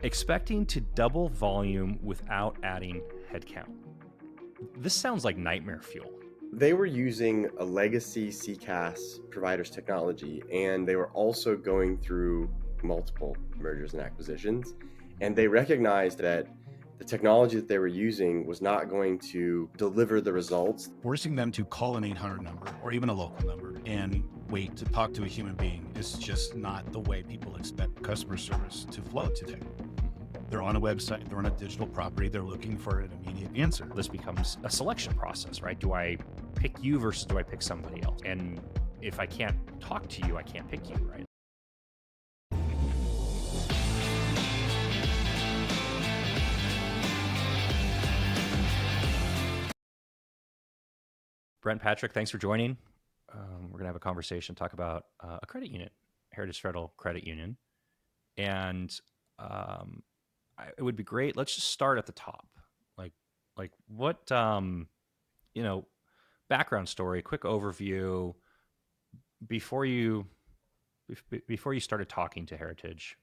Expecting to double volume without adding headcount. This sounds like nightmare fuel. They were using a legacy CCaaS provider's technology, and they were also going through multiple mergers and acquisitions. And they recognized that the technology that they were using was not going to deliver the results. Forcing them to call an 800 number or even a local number and wait to talk to a human being is just not the way people expect customer service to flow today. They're on a website, they're on a digital property, they're looking for an immediate answer. This becomes a selection process, right? Do I pick you versus do I pick somebody else? And if I can't talk to you, I can't pick you, right? Brent, Patrick, thanks for joining. We're going to have a conversation, talk about a credit union, Heritage Federal Credit Union. And it would be great. Let's just start at the top. Like what, background story, quick overview before you started talking to Heritage.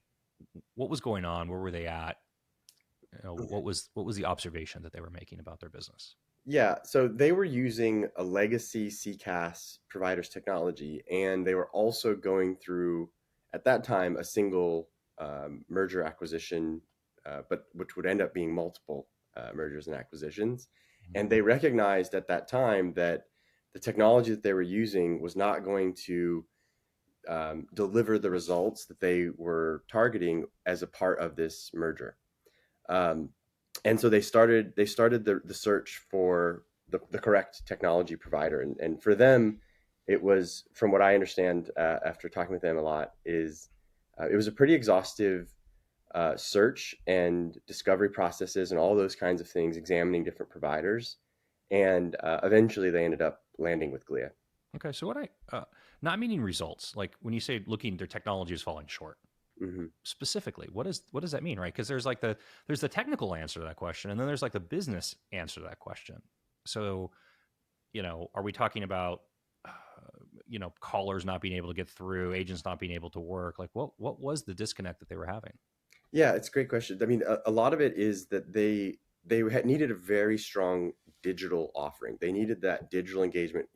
What was going on? Where were they at? What was the observation that they were making about their business? Yeah, so they were using a legacy CCaaS provider's technology, and they were also going through, at that time, a single merger acquisition, but which would end up being multiple mergers and acquisitions. And they recognized at that time that the technology that they were using was not going to deliver the results that they were targeting as a part of this merger. And so they started the search for the correct technology provider. And for them, it was, from what I understand after talking with them a lot, is it was a pretty exhaustive search and discovery processes and all those kinds of things, examining different providers. And eventually they ended up landing with Glia. Okay, so not meaning results, like when you say looking, their technology is falling short. Mm-hmm. Specifically, what does that mean, right? Because there's the technical answer to that question, and then there's like the business answer to that question. So, are we talking about callers not being able to get through, agents not being able to work? Like, what was the disconnect that they were having? Yeah, it's a great question. I mean, a lot of it is that they had needed a very strong digital offering. They needed that digital engagement.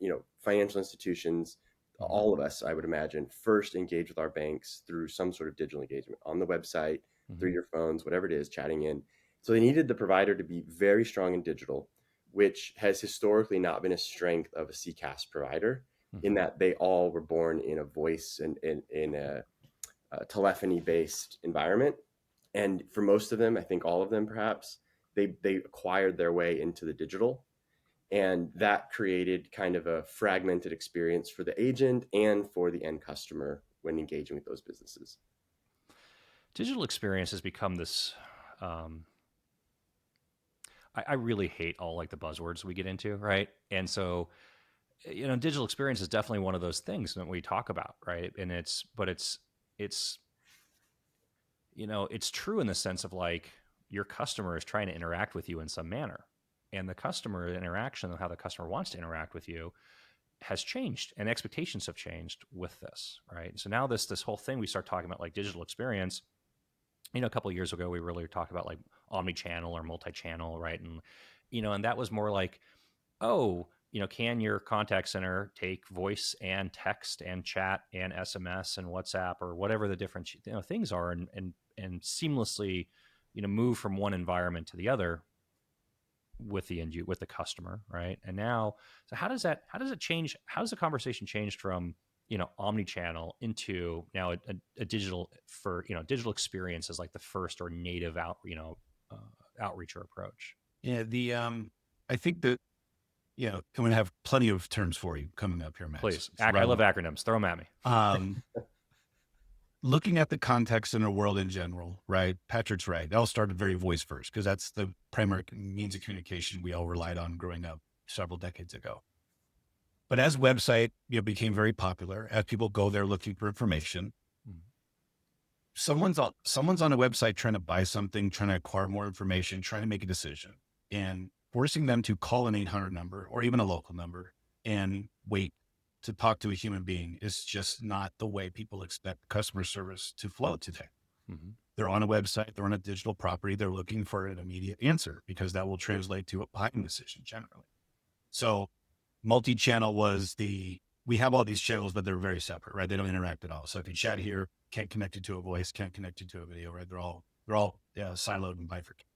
Financial institutions, all of us, I would imagine, first engage with our banks through some sort of digital engagement on the website, through your phones, whatever it is, chatting in. So they needed the provider to be very strong in digital, which has historically not been a strength of a CCaaS provider, in that they all were born in a voice and in a telephony-based environment. And for most of them, I think all of them perhaps, they acquired their way into the digital. And that created kind of a fragmented experience for the agent and for the end customer when engaging with those businesses. Digital experience has become this. I really hate all like the buzzwords we get into, right? And so, digital experience is definitely one of those things that we talk about, right? And it's true in the sense of like your customer is trying to interact with you in some manner, and the customer interaction and how the customer wants to interact with you has changed, and expectations have changed with this, right? So now this whole thing, we start talking about like digital experience. A couple of years ago, we really talked about like omnichannel or multi-channel, right? And that was more like, oh, can your contact center take voice and text and chat and SMS and WhatsApp or whatever the different things are, and seamlessly, move from one environment to the other with the customer, right? And now, so how does it change? How does the conversation change from omni-channel into now a digital digital experience as like the first or native outreach or approach? Yeah, I think that I'm going to have plenty of terms for you coming up here, Max. Please, I love acronyms. Throw them at me. Looking at the contact center world in general, right? Patrick's right. It all started very voice first because that's the primary means of communication we all relied on growing up several decades ago. But as website became very popular, as people go there looking for information, someone's on a website trying to buy something, trying to acquire more information, trying to make a decision, and forcing them to call an 800 number or even a local number and wait to talk to a human being is just not the way people expect customer service to flow today. They're on a website, they're on a digital property, they're looking for an immediate answer because that will translate to a buying decision generally. So multi-channel was we have all these channels, but they're very separate, right? They don't interact at all. So if you chat here, can't connect it to a voice, can't connect it to a video, right? They're all siloed and bifurcated.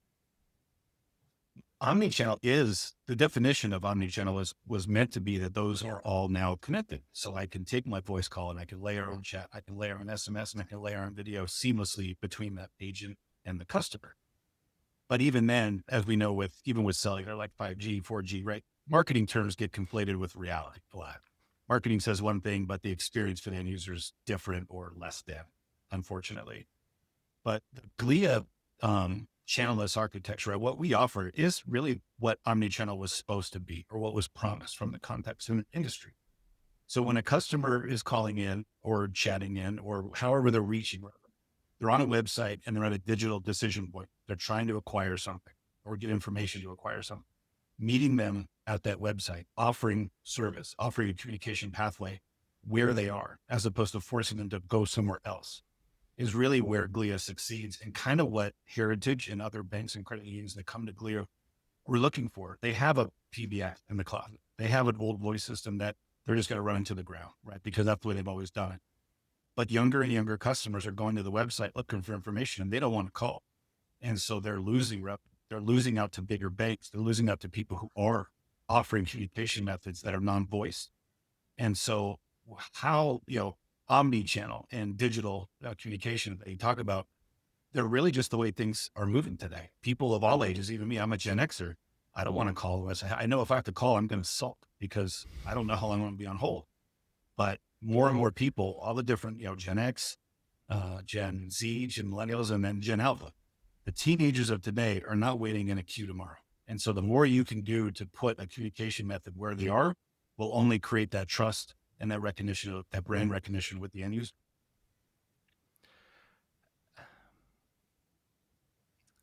Omnichannel is the definition of omnichannel was meant to be that those are all now connected. So I can take my voice call and I can layer on chat, I can layer on SMS, and I can layer on video seamlessly between that agent and the customer. But even then, as we know, even with cellular, like 5G, 4G, right? Marketing terms get conflated with reality a lot. Marketing says one thing, but the experience for the end user is different or less than, unfortunately. But the Glia channelless architecture, right, what we offer is really what omnichannel was supposed to be, or what was promised from the context in the industry. So when a customer is calling in or chatting in, or however they're reaching, they're on a website and they're at a digital decision point. They're trying to acquire something or get information to acquire something. Meeting them at that website, offering service, offering a communication pathway where they are, as opposed to forcing them to go somewhere else, is really where Glia succeeds, and kind of what Heritage and other banks and credit unions that come to Glia were looking for. They have a PBX in the closet. They have an old voice system that they're just going to run into the ground, right? Because that's the way they've always done it. But younger and younger customers are going to the website looking for information, and they don't want to call. And so they're losing out to bigger banks. They're losing out to people who are offering communication methods that are non-voice. And so how, omni-channel and digital communication that you talk about, they're really just the way things are moving today. People of all ages, even me, I'm a Gen Xer. I don't want to call. I know if I have to call, I'm going to sulk because I don't know how long I'm going to be on hold. But more and more people, all the different, Gen X, Gen Z, Gen Millennials, and then Gen Alpha, the teenagers of today are not waiting in a queue tomorrow. And so the more you can do to put a communication method where they are will only create that trust and that recognition, that brand recognition with the end user.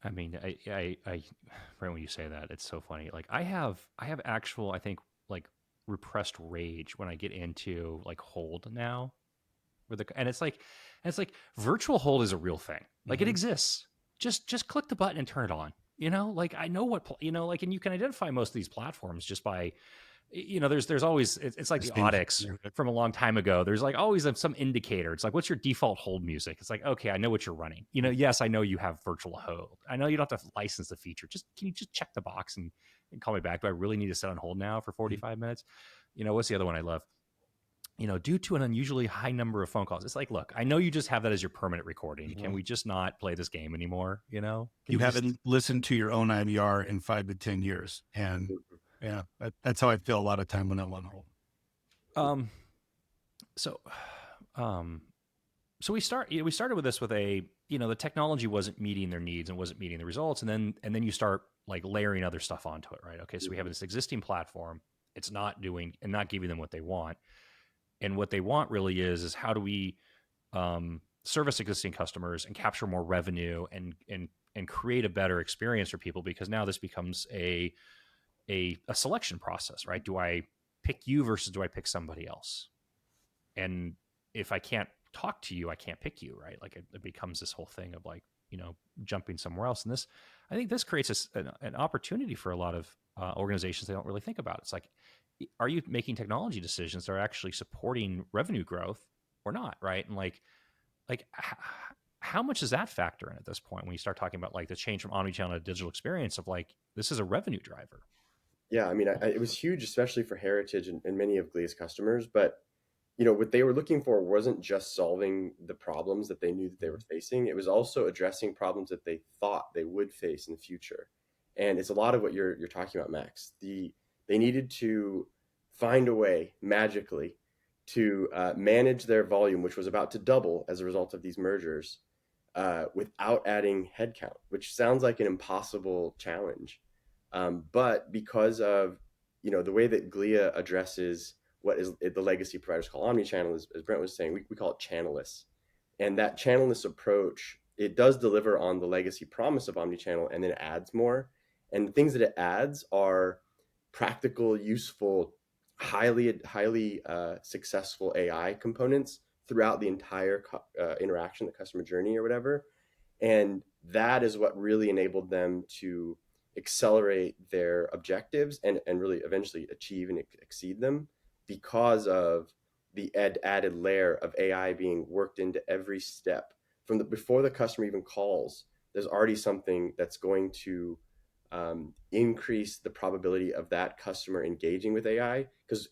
I mean, Brent, when you say that, it's so funny. Like I have actual, I think, like repressed rage when I get into like hold now, and it's like virtual hold is a real thing. Like it exists. Just click the button and turn it on. Like I know what like, and you can identify most of these platforms just by, there's always, it's like the Audix from a long time ago. There's like always some indicator. It's like, what's your default hold music? It's like, okay, I know what you're running. Yes, I know you have virtual hold. I know you don't have to license the feature. Can you just check the box and call me back? Do I really need to sit on hold now for 45 minutes? What's the other one I love? Due to an unusually high number of phone calls. It's like, look, I know you just have that as your permanent recording. Mm-hmm. Can we just not play this game anymore? You haven't listened to your own IVR in 5 to 10 years. And yeah, that's how I feel a lot of time when I'm on hold. So we started with this with the technology wasn't meeting their needs and wasn't meeting the results. And then you start like layering other stuff onto it, right? Okay. So we have this existing platform. It's not doing and not giving them what they want. And what they want really is how do we service existing customers and capture more revenue and create a better experience for people, because now this becomes a selection process, right? Do I pick you versus do I pick somebody else? And if I can't talk to you, I can't pick you, right? Like it becomes this whole thing of like, jumping somewhere else. And I think this creates an opportunity for a lot of organizations they don't really think about. It's like, are you making technology decisions that are actually supporting revenue growth or not, right? And like how much does that factor in at this point when you start talking about like the change from omnichannel to digital experience of like, this is a revenue driver? Yeah, I mean, it was huge, especially for Heritage and many of Glia's customers. But what they were looking for wasn't just solving the problems that they knew that they were facing. It was also addressing problems that they thought they would face in the future. And it's a lot of what you're talking about, Max. They needed to find a way magically to manage their volume, which was about to double as a result of these mergers, without adding headcount, which sounds like an impossible challenge. But because of the way that Glia addresses what is the legacy providers call omnichannel, as Brent was saying, we call it channelless. And that channelless approach, it does deliver on the legacy promise of omnichannel and then adds more. And the things that it adds are practical, useful, highly successful AI components throughout the entire interaction, the customer journey or whatever. And that is what really enabled them to accelerate their objectives and really eventually achieve and exceed them, because of the added layer of AI being worked into every step from before the customer even calls. There's already something that's going to increase the probability of that customer engaging with AI. Because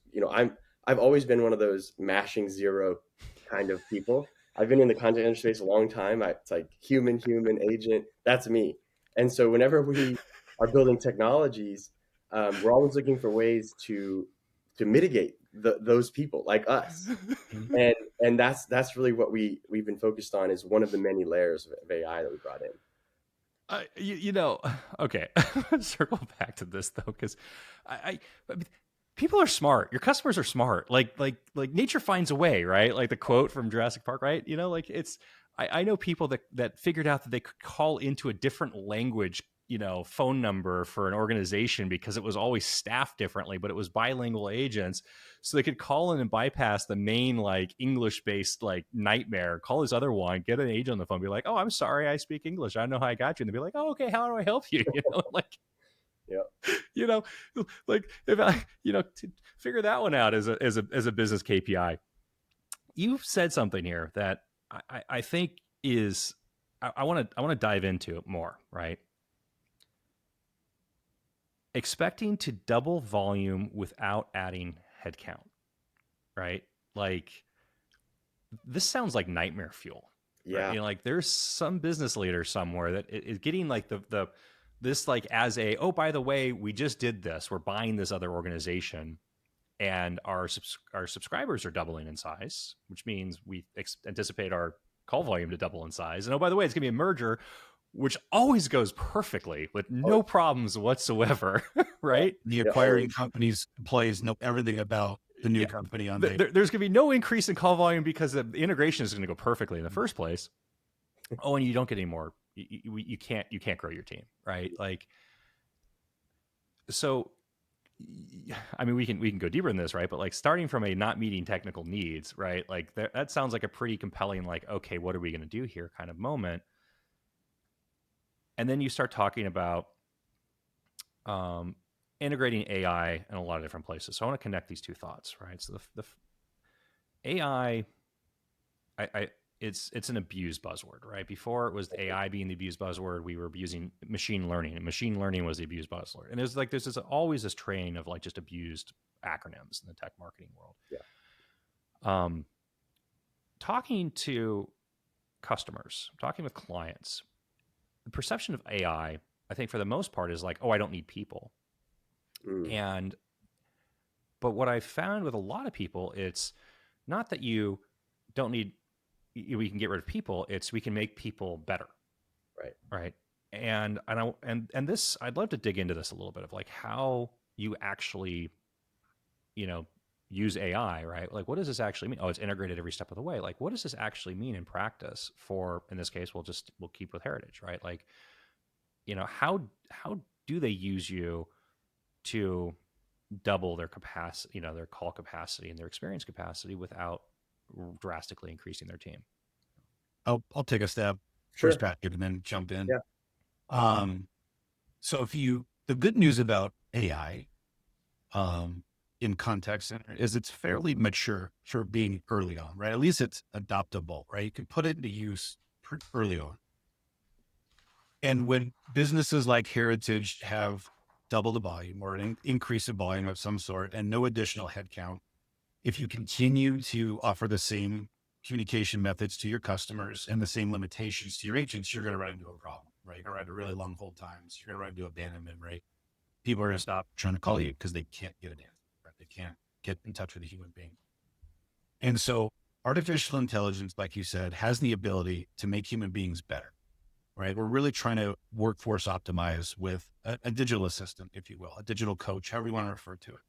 I've always been one of those mashing zero kind of people. I've been in the content interface a long time. It's like human, agent. That's me. And so whenever we are building technologies, we're always looking for ways to mitigate those people like us. And that's really what we've been focused on, is one of the many layers of AI that we brought in. Okay. Circle back to this though, because I mean, people are smart. Your customers are smart. Like nature finds a way, right? Like the quote from Jurassic Park, right? Like it's. I know people that figured out that they could call into a different language, phone number for an organization because it was always staffed differently, but it was bilingual agents. So they could call in and bypass the main like English based like nightmare, call this other one, get an agent on the phone, be like, oh, I'm sorry, I speak English. I don't know how I got you. And they'd be like, oh, okay, how do I help you? Like, Yeah. Like if I, to figure that one out as a business KPI. You've said something here that I think is, I want to dive into it more, right? Expecting to double volume without adding headcount, right? Like this sounds like nightmare fuel, right? Yeah. Like there's some business leader somewhere that is getting like this like as a, oh, by the way, we just did this. We're buying this other organization, and our subscribers are doubling in size, which means we anticipate our call volume to double in size. And oh, by the way, it's going to be a merger, which always goes perfectly with no problems whatsoever, right? The acquiring company's employees know everything about the new company on there's going to be no increase in call volume because the integration is going to go perfectly in the first place. Oh, and you don't get any more. You can't grow your team, right? Like, so, I mean, we can go deeper in this, right? But like starting from a not meeting technical needs, right? Like that sounds like a pretty compelling, like, okay, what are we going to do here kind of moment. And then you start talking about integrating AI in a lot of different places. So I want to connect these two thoughts, right? So the AI, it's an abused buzzword, right? Before it was AI being the abused buzzword, we were using machine learning, and machine learning was the abused buzzword. And there's always this train of like just abused acronyms in the tech marketing world. Yeah. Talking to customers, talking with clients, the perception of AI, I think for the most part, is like, oh, I don't need people. But what I found with a lot of people, it's not that you don't need, we can get rid of people. It's we can make people better. Right. And this, I'd love to dig into this a little bit of like how you actually, use AI, right? Like, what does this actually mean? Oh, it's integrated every step of the way. Like, what does this actually mean in practice for, in this case, we'll keep with heritage, right? Like, how do they use you to double their capacity, their call capacity and their experience capacity without drastically increasing their team? I'll take a stab first, Patrick, and then jump in. Yeah. So the good news about AI, in contact center is it's fairly mature for being early on, right? At least it's adoptable, right? You can put it into use early on. And when businesses like Heritage have double the volume or an increase in volume of some sort and no additional headcount, if you continue to offer the same communication methods to your customers and the same limitations to your agents, you're going to run into a problem, right? You're going to run into really long hold times. You're going to run into abandonment rate. People are going to stop trying to call you because they can't get an answer. Right? They can't get in touch with a human being. And so artificial intelligence, like you said, has the ability to make human beings better, right? We're really trying to workforce optimize with a digital assistant, if you will, a digital coach, however you want to refer to it.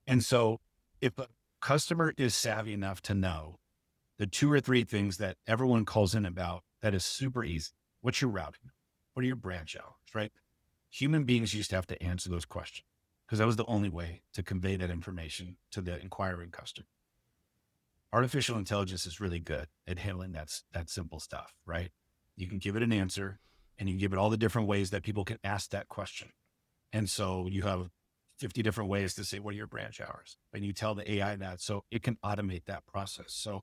And so if a customer is savvy enough to know the 2 or 3 things that everyone calls in about, that is super easy. What's your routing? What are your branch hours, right? Human beings used to have to answer those questions because that was the only way to convey that information to the inquiring customer. Artificial intelligence is really good at handling that simple stuff, right? You can give it an answer, and you give it all the different ways that people can ask that question. And so you have 50 different ways to say, what are your branch hours? And you tell the AI that, so it can automate that process. So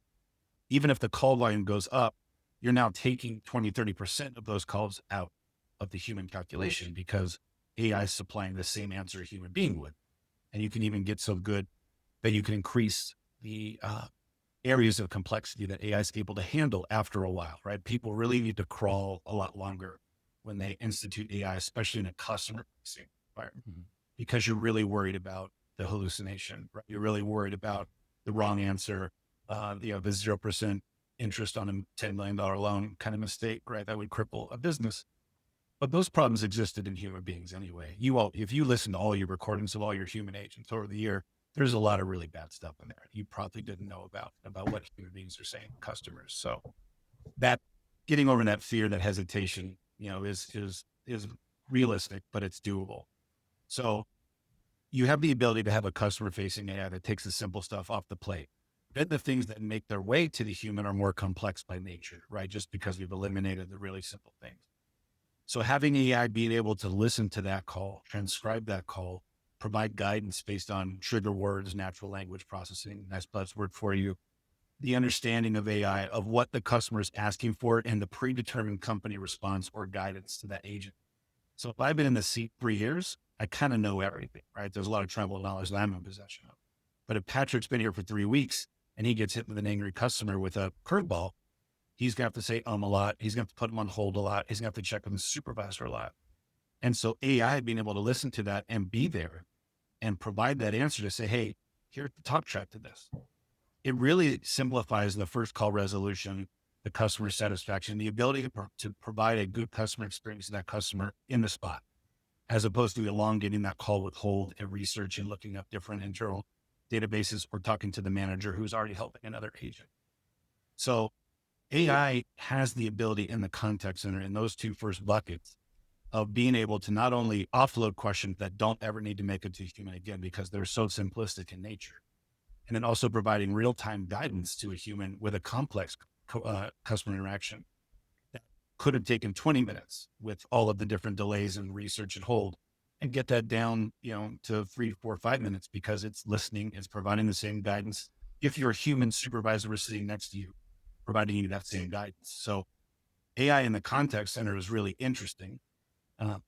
even if the call volume goes up, you're now taking 20, 30% of those calls out of the human calculation because AI is supplying the same answer a human being would. And you can even get so good that you can increase the areas of complexity that AI is able to handle after a while, right? People really need to crawl a lot longer when they institute AI, especially in a customer environment, because you're really worried about the hallucination, right? You're really worried about the wrong answer, the 0% interest on a $10 million loan kind of mistake, right? That would cripple a business. But those problems existed in human beings anyway. If you listen to all your recordings of all your human agents over the year, there's a lot of really bad stuff in there you probably didn't know about what human beings are saying to customers. So that getting over that fear, that hesitation, is realistic, but it's doable. So you have the ability to have a customer facing AI that takes the simple stuff off the plate. Then the things that make their way to the human are more complex by nature, right? Just because we've eliminated the really simple things. So having AI being able to listen to that call, transcribe that call, provide guidance based on trigger words, natural language processing, nice buzzword for you, the understanding of AI of what the customer is asking for and the predetermined company response or guidance to that agent. So if I've been in the seat 3 years, I kind of know everything, right? There's a lot of tribal knowledge that I'm in possession of. But if Patrick's been here for 3 weeks and he gets hit with an angry customer with a curveball, he's going to have to say a lot. He's going to have to put him on hold a lot. He's going to have to check with the supervisor a lot. And so AI being able to listen to that and be there and provide that answer to say, hey, here's the talk track to this. It really simplifies the first call resolution, the customer satisfaction, the ability to provide a good customer experience to that customer in the spot, as opposed to elongating that call with hold and research and looking up different internal databases or talking to the manager who's already helping another agent. So AI has the ability in the contact center in those two first buckets of being able to not only offload questions that don't ever need to make it to human again, because they're so simplistic in nature, and then also providing real-time guidance to a human with a complex customer interaction that could have taken 20 minutes with all of the different delays and research and hold, and get that down, to 3, 4, 5 minutes because it's listening, it's providing the same guidance. If your human supervisor was sitting next to you, providing you that same guidance. So AI in the contact center is really interesting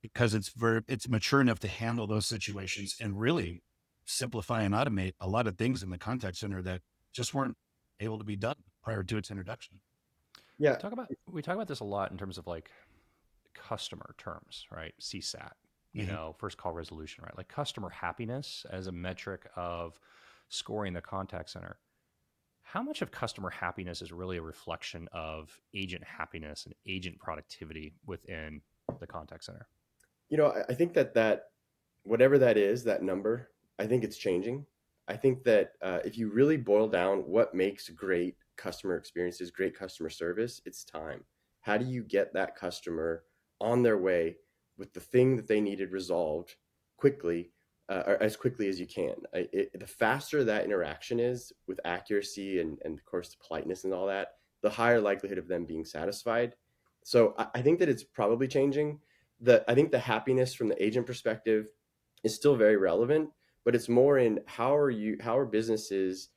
because it's mature enough to handle those situations and really simplify and automate a lot of things in the contact center that just weren't able to be done prior to its introduction. Yeah. We talk about this a lot in terms of like customer terms, right? CSAT, first call resolution, right? Like customer happiness as a metric of scoring the contact center. How much of customer happiness is really a reflection of agent happiness and agent productivity within the contact center? I think that whatever that is, that number, I think it's changing. I think that if you really boil down what makes great customer experiences, great customer service, it's time. How do you get that customer on their way with the thing that they needed resolved quickly, or as quickly as you can? The faster that interaction is with accuracy and of course, politeness and all that, the higher likelihood of them being satisfied. So I think that it's probably changing. I think the happiness from the agent perspective is still very relevant, but it's more in how are businesses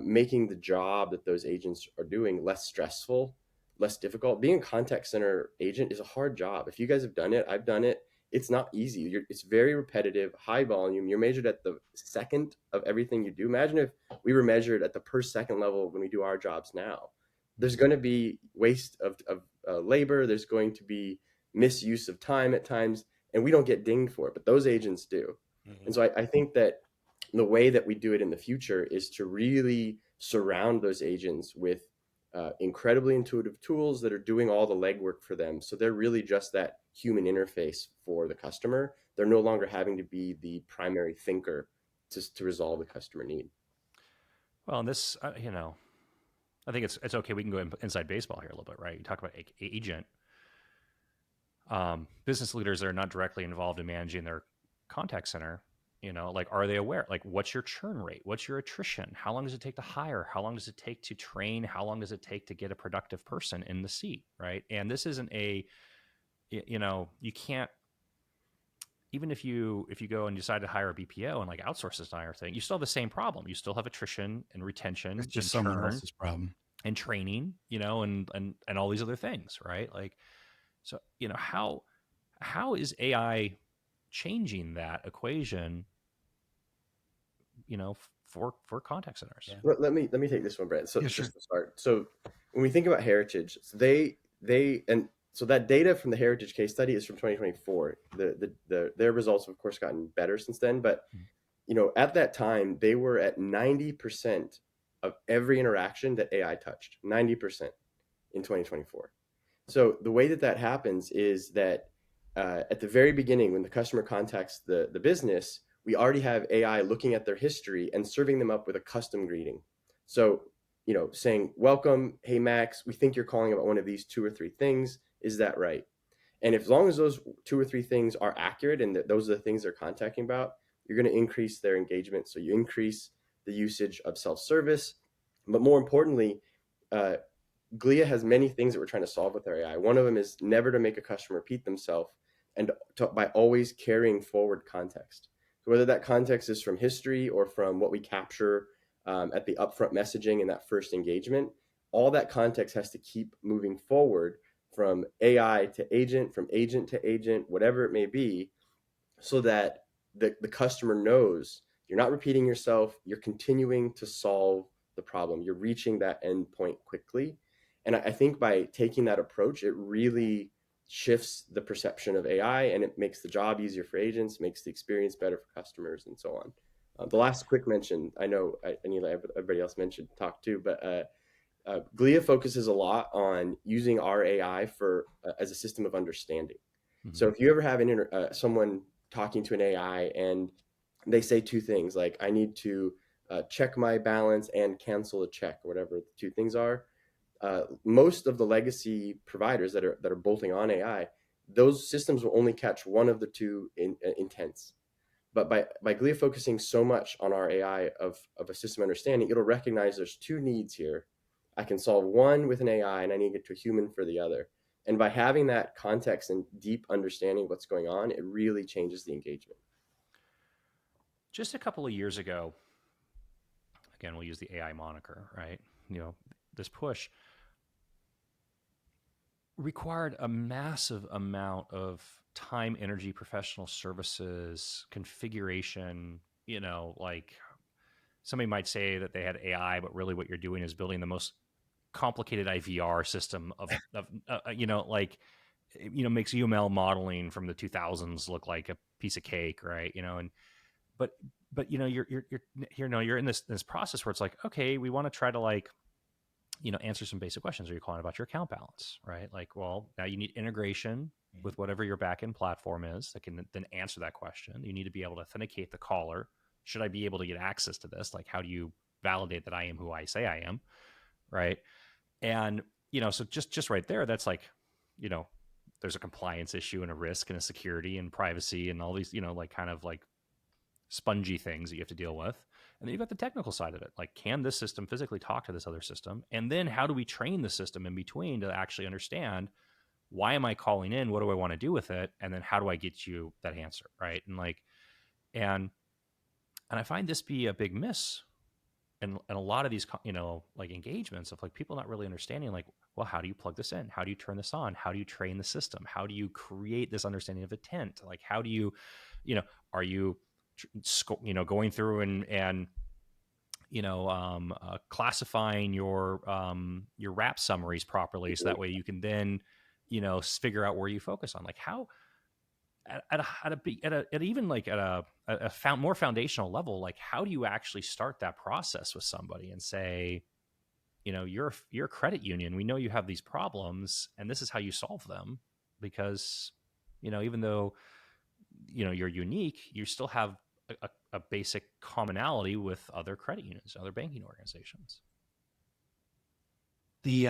making the job that those agents are doing less stressful, less difficult. Being a contact center agent is a hard job. If you guys have done it, I've done it. It's not easy. It's very repetitive, high volume. You're measured at the second of everything you do. Imagine if we were measured at the per second level when we do our jobs now. There's going to be waste of labor. There's going to be misuse of time at times, and we don't get dinged for it, but those agents do. Mm-hmm. And so I think that the way that we do it in the future is to really surround those agents with incredibly intuitive tools that are doing all the legwork for them. So they're really just that human interface for the customer. They're no longer having to be the primary thinker to resolve the customer need. Well, and this, I think it's okay. We can go inside baseball here a little bit, right? You talk about agent. Business leaders that are not directly involved in managing their contact center Like, are they aware? Like, what's your churn rate? What's your attrition? How long does it take to hire? How long does it take to train? How long does it take to get a productive person in the seat, right? And this isn't you can't, even if you go and decide to hire a BPO and like outsource this entire thing, you still have the same problem. You still have attrition and It's retention just and someone churn else's problem. and training, and all these other things, right? Like, so how is AI changing that equation, for contact centers? Yeah. Let me take this one, Brent. So Yeah, sure. just to start, so when we think about heritage, so they and so that data from the heritage case study is from 2024. Their results have of course gotten better since then, but at that time they were at 90% of every interaction that AI touched. 90% in 2024. So the way that that happens is that at the very beginning, when the customer contacts the business, we already have AI looking at their history and serving them up with a custom greeting. So, saying, welcome, hey, Max, we think you're calling about one of these two or three things. Is that right? And if, as long as those two or three things are accurate and that those are the things they're contacting about, you're going to increase their engagement. So you increase the usage of self-service. But more importantly, uh, Glia has many things that we're trying to solve with our AI. One of them is never to make a customer repeat themselves, and by always carrying forward context. So whether that context is from history or from what we capture at the upfront messaging in that first engagement, all that context has to keep moving forward from AI to agent, from agent to agent, whatever it may be, so that the customer knows you're not repeating yourself, you're continuing to solve the problem, you're reaching that end point quickly. And I think by taking that approach, it really shifts the perception of AI, and it makes the job easier for agents, makes the experience better for customers, and so on. The last quick mention, I know I need everybody else mentioned talk too, but Glia focuses a lot on using our AI for as a system of understanding. Mm-hmm. So if you ever have someone talking to an AI and they say two things like, I need to check my balance and cancel a check, or whatever the two things are, most of the legacy providers that are bolting on AI, those systems will only catch one of the two intents. But by Glia focusing so much on our AI of a system understanding, it'll recognize there's two needs here. I can solve one with an AI and I need to get to a human for the other. And by having that context and deep understanding of what's going on, it really changes the engagement. Just a couple of years ago, again, we'll use the AI moniker, right? This push required a massive amount of time, energy, professional services, configuration. Like, somebody might say that they had AI, but really what you're doing is building the most complicated IVR system makes UML modeling from the 2000s look like a piece of cake, right? And but you're in this process where it's like, okay, we want to try to like answer some basic questions. Are you calling about your account balance, right? Like, well, now you need integration with whatever your backend platform is that can then answer that question. You need to be able to authenticate the caller. Should I be able to get access to this? Like, how do you validate that I am who I say I am, right? And so just right there, that's like, there's a compliance issue and a risk and a security and privacy and all these, like kind of like spongy things that you have to deal with. And then you've got the technical side of it. Like, can this system physically talk to this other system? And then how do we train the system in between to actually understand, why am I calling in? What do I want to do with it? And then how do I get you that answer? Right. And I find this be a big miss. And a lot of these, like engagements of like people not really understanding, like, well, how do you plug this in? How do you turn this on? How do you train the system? How do you create this understanding of intent? Like, how do you, are you, going through and classifying your wrap summaries properly, so that way you can then figure out where you focus on, like, how at even like at a more foundational level, like, how do you actually start that process with somebody and say, you're a credit union, we know you have these problems and this is how you solve them, because even though you're unique, you still have a basic commonality with other credit unions, other banking organizations. There's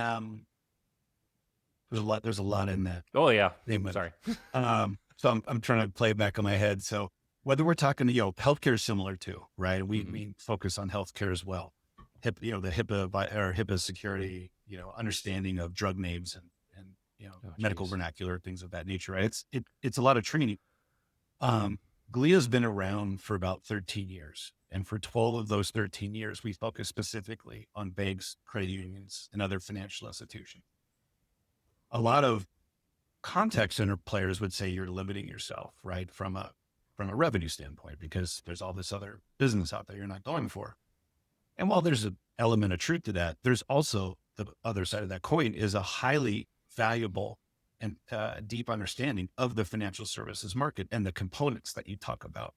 a lot in that. Oh yeah. Anyway, Sorry. so I'm trying to play it back in my head. So whether we're talking, healthcare is similar too, right? We, Mhm. we focus on healthcare as well. The HIPAA security, understanding of drug names and, Oh, medical geez. vernacular, things of that nature, right? It's a lot of training. Glia's been around for about 13 years. And for 12 of those 13 years, we focus specifically on banks, credit unions, and other financial institutions. A lot of contact center players would say you're limiting yourself, right? From a revenue standpoint, because there's all this other business out there you're not going for. And while there's an element of truth to that, there's also the other side of that coin is a highly valuable and deep understanding of the financial services market and the components that you talk about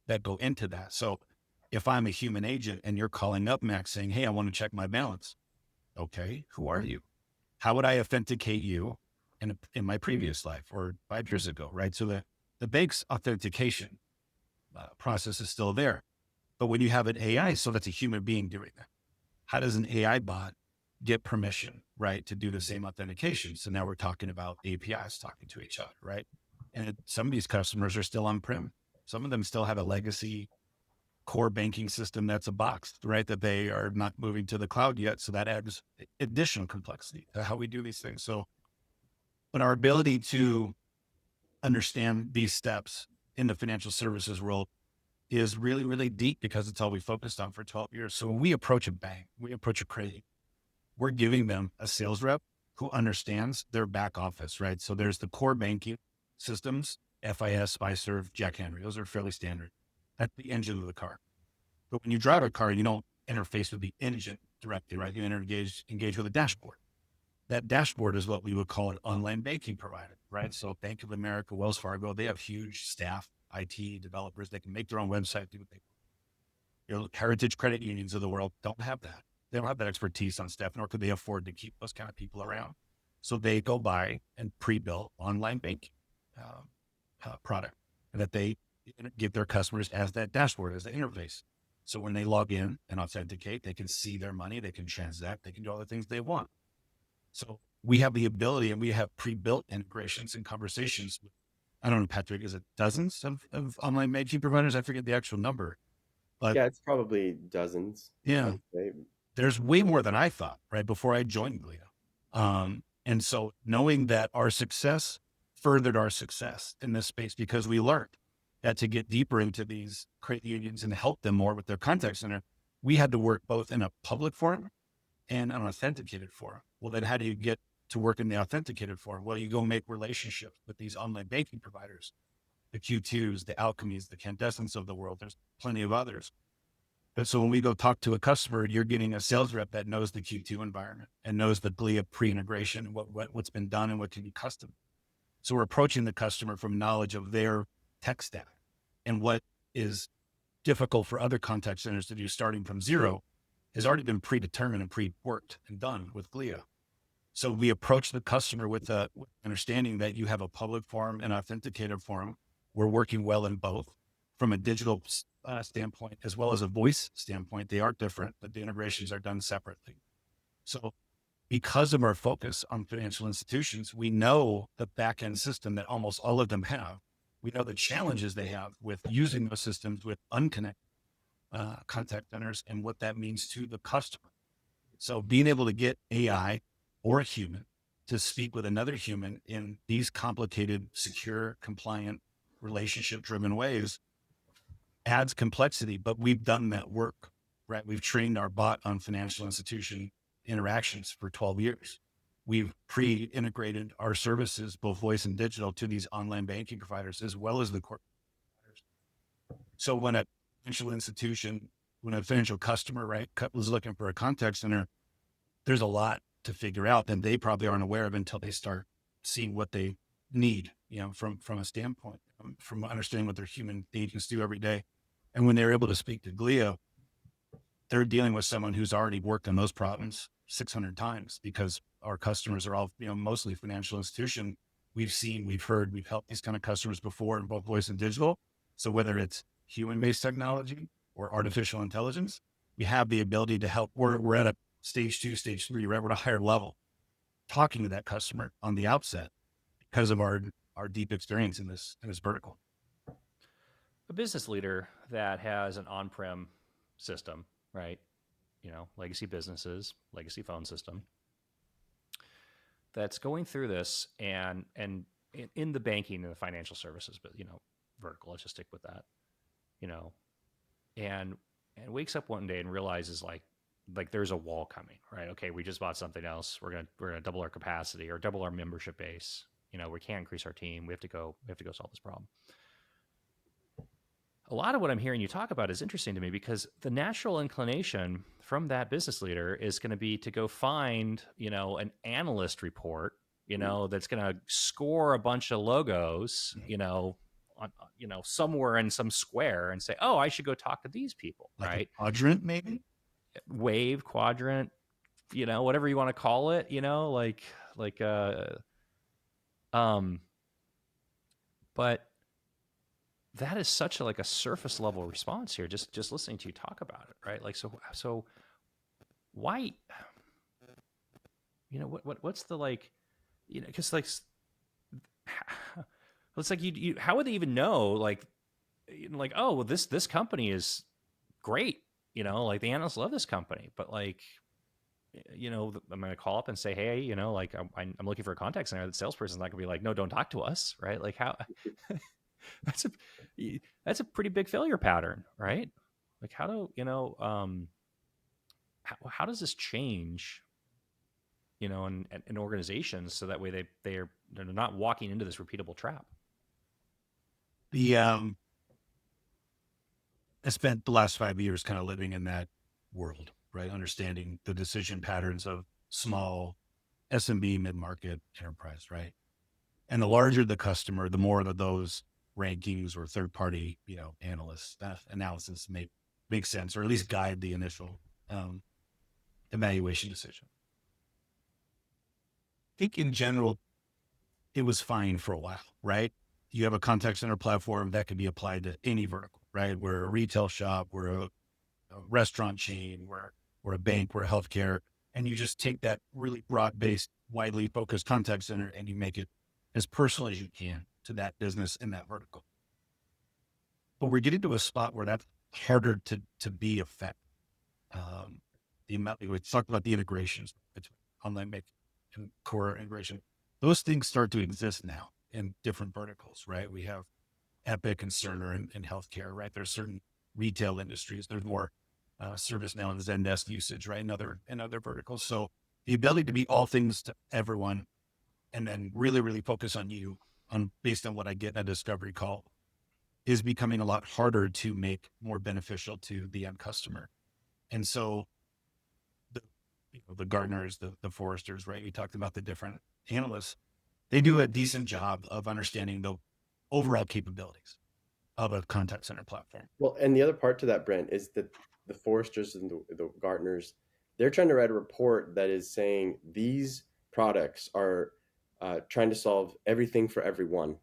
that go into that. So if I'm a human agent and you're calling up Max saying, hey, I want to check my balance. Okay, who are you? How would I authenticate you in my previous life or 5 years ago, right? So the bank's authentication process is still there. But when you have an AI, so that's a human being doing that. How does an AI bot get permission, right, to do the same authentication? So now we're talking about APIs talking to each other, right? And some of these customers are still on-prem. Some of them still have a legacy core banking system that's a box, right, that they are not moving to the cloud yet. So that adds additional complexity to how we do these things. So, but our ability to understand these steps in the financial services world is really, really deep because it's all we focused on for 12 years. So when we approach a bank, we approach a credit, we're giving them a sales rep who understands their back office, right? So there's the core banking systems, FIS, Fiserv, Jack Henry. Those are fairly standard. That's the engine of the car. But when you drive a car, you don't interface with the engine directly, right? You engage with a dashboard. That dashboard is what we would call an online banking provider, right? So Bank of America, Wells Fargo, they have huge staff, IT developers. They can make their own website, do what they heritage credit unions of the world don't have that. They don't have that expertise on staff, nor could they afford to keep those kind of people around. So they go buy and pre-built online banking product that they give their customers as that dashboard, as the interface. So when they log in and authenticate, they can see their money, they can transact, they can do all the things they want. So we have the ability and we have pre-built integrations and conversations with, I don't know, Patrick, is it dozens of online banking providers? I forget the actual number, but Yeah, it's probably dozens, I yeah, would say. there's way more than I thought, right? Before I joined Glia. And so knowing that our success furthered our success in this space because we learned that to get deeper into these credit unions and help them more with their contact center, we had to work both in a public forum and an authenticated forum. Well, then how do you get to work in the authenticated forum? Well, you go make relationships with these online banking providers, the Q2s, the Alchemies, the Candescents of the world. There's plenty of others. But so when we go talk to a customer, you're getting a sales rep that knows the Q2 environment and knows the Glia pre-integration and what's been done and what can be custom. So we're approaching the customer from knowledge of their tech stack and what is difficult for other contact centers to do starting from zero has already been predetermined and pre-worked and done with Glia. So we approach the customer with the understanding that you have a public forum and authenticated forum. We're working well in both from a digital standpoint, as well as a voice standpoint. They are different, but the integrations are done separately. So because of our focus on financial institutions, we know the back-end system that almost all of them have. We know the challenges they have with using those systems with unconnected contact centers and what that means to the customer. So being able to get AI or a human to speak with another human in these complicated, secure, compliant, relationship-driven ways adds complexity, but we've done that work, right? We've trained our bot on financial institution interactions for 12 years. We've pre-integrated our services, both voice and digital, to these online banking providers, as well as the corporate providers. So when a financial institution, when a financial customer, right, was looking for a contact center, there's a lot to figure out that they probably aren't aware of until they start seeing what they need, from a standpoint, from understanding what their human agents do every day. And when they're able to speak to Glia, they're dealing with someone who's already worked on those problems 600 times because our customers are all, mostly financial institution. We've seen, we've heard, we've helped these kind of customers before in both voice and digital. So whether it's human-based technology or artificial intelligence, we have the ability to help. We're at a stage 2, stage 3, right? We're at a higher level talking to that customer on the outset because of our deep experience in this vertical. a business leader that has an on-prem system, right? Legacy businesses, legacy phone system that's going through this and in the banking and the financial services, but vertical, let's just stick with that, you know, and wakes up one day and realizes like there's a wall coming, right? Okay, we just bought something else. We're gonna double our capacity or double our membership base. We can't increase our team. We have to go solve this problem. A lot of what I'm hearing you talk about is interesting to me because the natural inclination from that business leader is going to be to go find, an analyst report, that's going to score a bunch of logos, on, somewhere in some square and say, oh, I should go talk to these people, like right? A quadrant, maybe Wave, quadrant, whatever you want to call it, but that is such a surface level response here. Just listening to you talk about it, right? Like, so why, what's the because it's like you how would they even know oh, well, this company is great, like the analysts love this company, but I'm going to call up and say, hey, I'm looking for a contact center. The salesperson's not going to be like, no, don't talk to us, right? Like how that's a pretty big failure pattern, right? Like how do how does this change, in organizations so that way they're not walking into this repeatable trap? I spent the last 5 years kind of living in that world, right? Understanding the decision patterns of small SMB, mid-market enterprise, right? And the larger the customer, the more of those rankings or third-party, analysts, analysis may make sense, or at least guide the initial evaluation decision. I think in general, it was fine for a while, right? You have a contact center platform that can be applied to any vertical, right? We're a retail shop, we're a restaurant chain, we're a bank, we're healthcare, and you just take that really broad-based, widely focused contact center and you make it as personal as you can to that business in that vertical. But we're getting to a spot where that's harder to be effective. We talked about the integrations between online make and core integration. Those things start to exist now in different verticals, right? We have Epic and Cerner in healthcare, right? There's certain retail industries. There's more ServiceNow and Zendesk usage, right? In other verticals. So the ability to be all things to everyone and then really, really focus on you based on what I get in a discovery call is becoming a lot harder to make more beneficial to the end customer. And so the Gartners, the Forresters, right? We talked about the different analysts. They do a decent job of understanding the overall capabilities of a contact center platform. Well, and the other part to that, Brent, is that the Forresters and the Gartners, they're trying to write a report that is saying these products are trying to solve everything for everyone.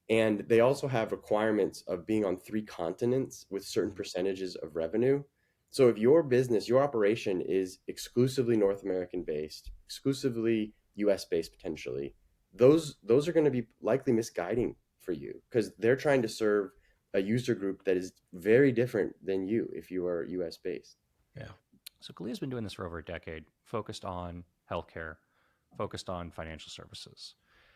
And they also have requirements of being on 3 continents with certain percentages of revenue. So if your business, your operation is exclusively North American based, exclusively US based potentially, those are going to be likely misguiding for you because they're trying to serve a user group that is very different than you if you are US based. Yeah. So Glia's been doing this for over a decade, focused on healthcare, focused on financial services.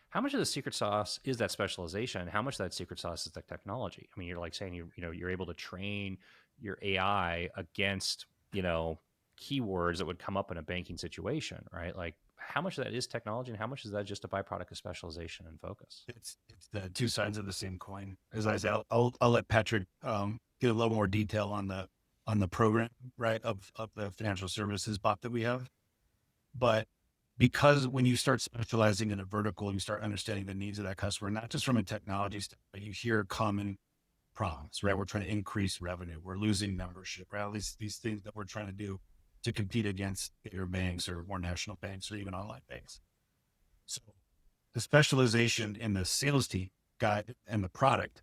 How much of the secret sauce is that specialization? How much of that secret sauce is the technology? I mean, you're like saying you're able to train your AI against keywords that would come up in a banking situation, right? Like, how much of that is technology, and how much is that just a byproduct of specialization and focus? It's the two sides of the same coin. As I said, I'll let Patrick get a little more detail on the program, right, of the financial services bot that we have, but because when you start specializing in a vertical, you start understanding the needs of that customer, not just from a technology standpoint, but you hear common problems, right? We're trying to increase revenue. We're losing membership, right? At least these things that we're trying to do to compete against bigger banks or more national banks or even online banks. So the specialization in the sales team guide and the product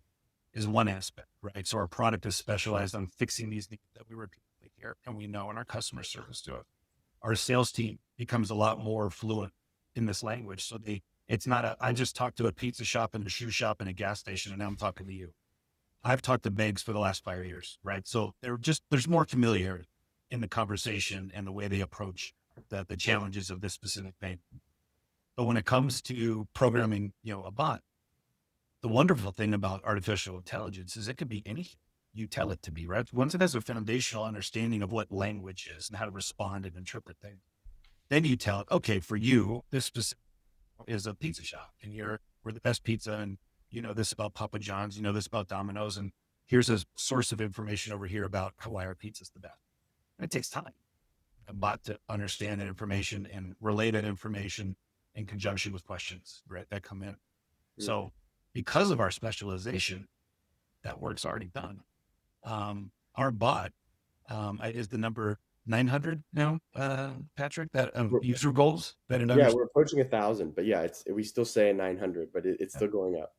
is one aspect, right? So our product is specialized on fixing these needs that we repeatedly hear and we know in our customer service to it. Our sales team becomes a lot more fluent in this language. So it's not I just talked to a pizza shop and a shoe shop and a gas station and now I'm talking to you. I've talked to banks for the last 5 years, right? So there's more familiarity in the conversation and the way they approach the challenges of this specific bank. But when it comes to programming, a bot, the wonderful thing about artificial intelligence is it could be anything you tell it to be, right? Once it has a foundational understanding of what language is and how to respond and interpret things, then you tell it, okay, for you, this specific is a pizza shop and we're the best pizza. And you know this about Papa John's, you know this about Domino's. And here's a source of information over here about why our pizza's the best. And it takes time, a bot to understand that information and relay that information in conjunction with questions, right, that come in. So because of our specialization, that work's already done. Our bot is the number 900 now, Patrick, that user goals that it Yeah, we're approaching 1,000, but yeah, we still say 900, but it's still going up.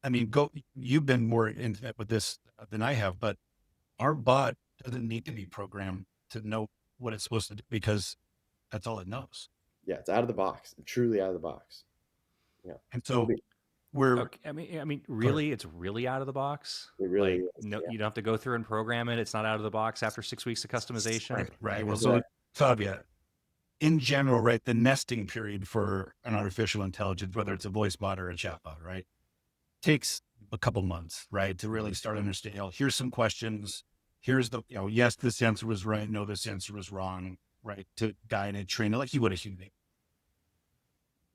I mean, you've been more intimate with this than I have, but our bot doesn't need to be programmed to know what it's supposed to do because that's all it knows. Yeah, it's out of the box, truly out of the box. Yeah. And so we're, okay, I mean, really, it's really out of the box. It really like, is, no, yeah. you don't have to go through and program it. It's not out of the box after 6 weeks of customization. Right. Well, so caveat in general, right? The nesting period for an artificial intelligence, whether it's a voice bot or a chat bot, right, takes a couple months, right, to really start understanding. Here's some questions. Here's the, yes, this answer was right. No, this answer was wrong, right? To guide and train it like you would a human.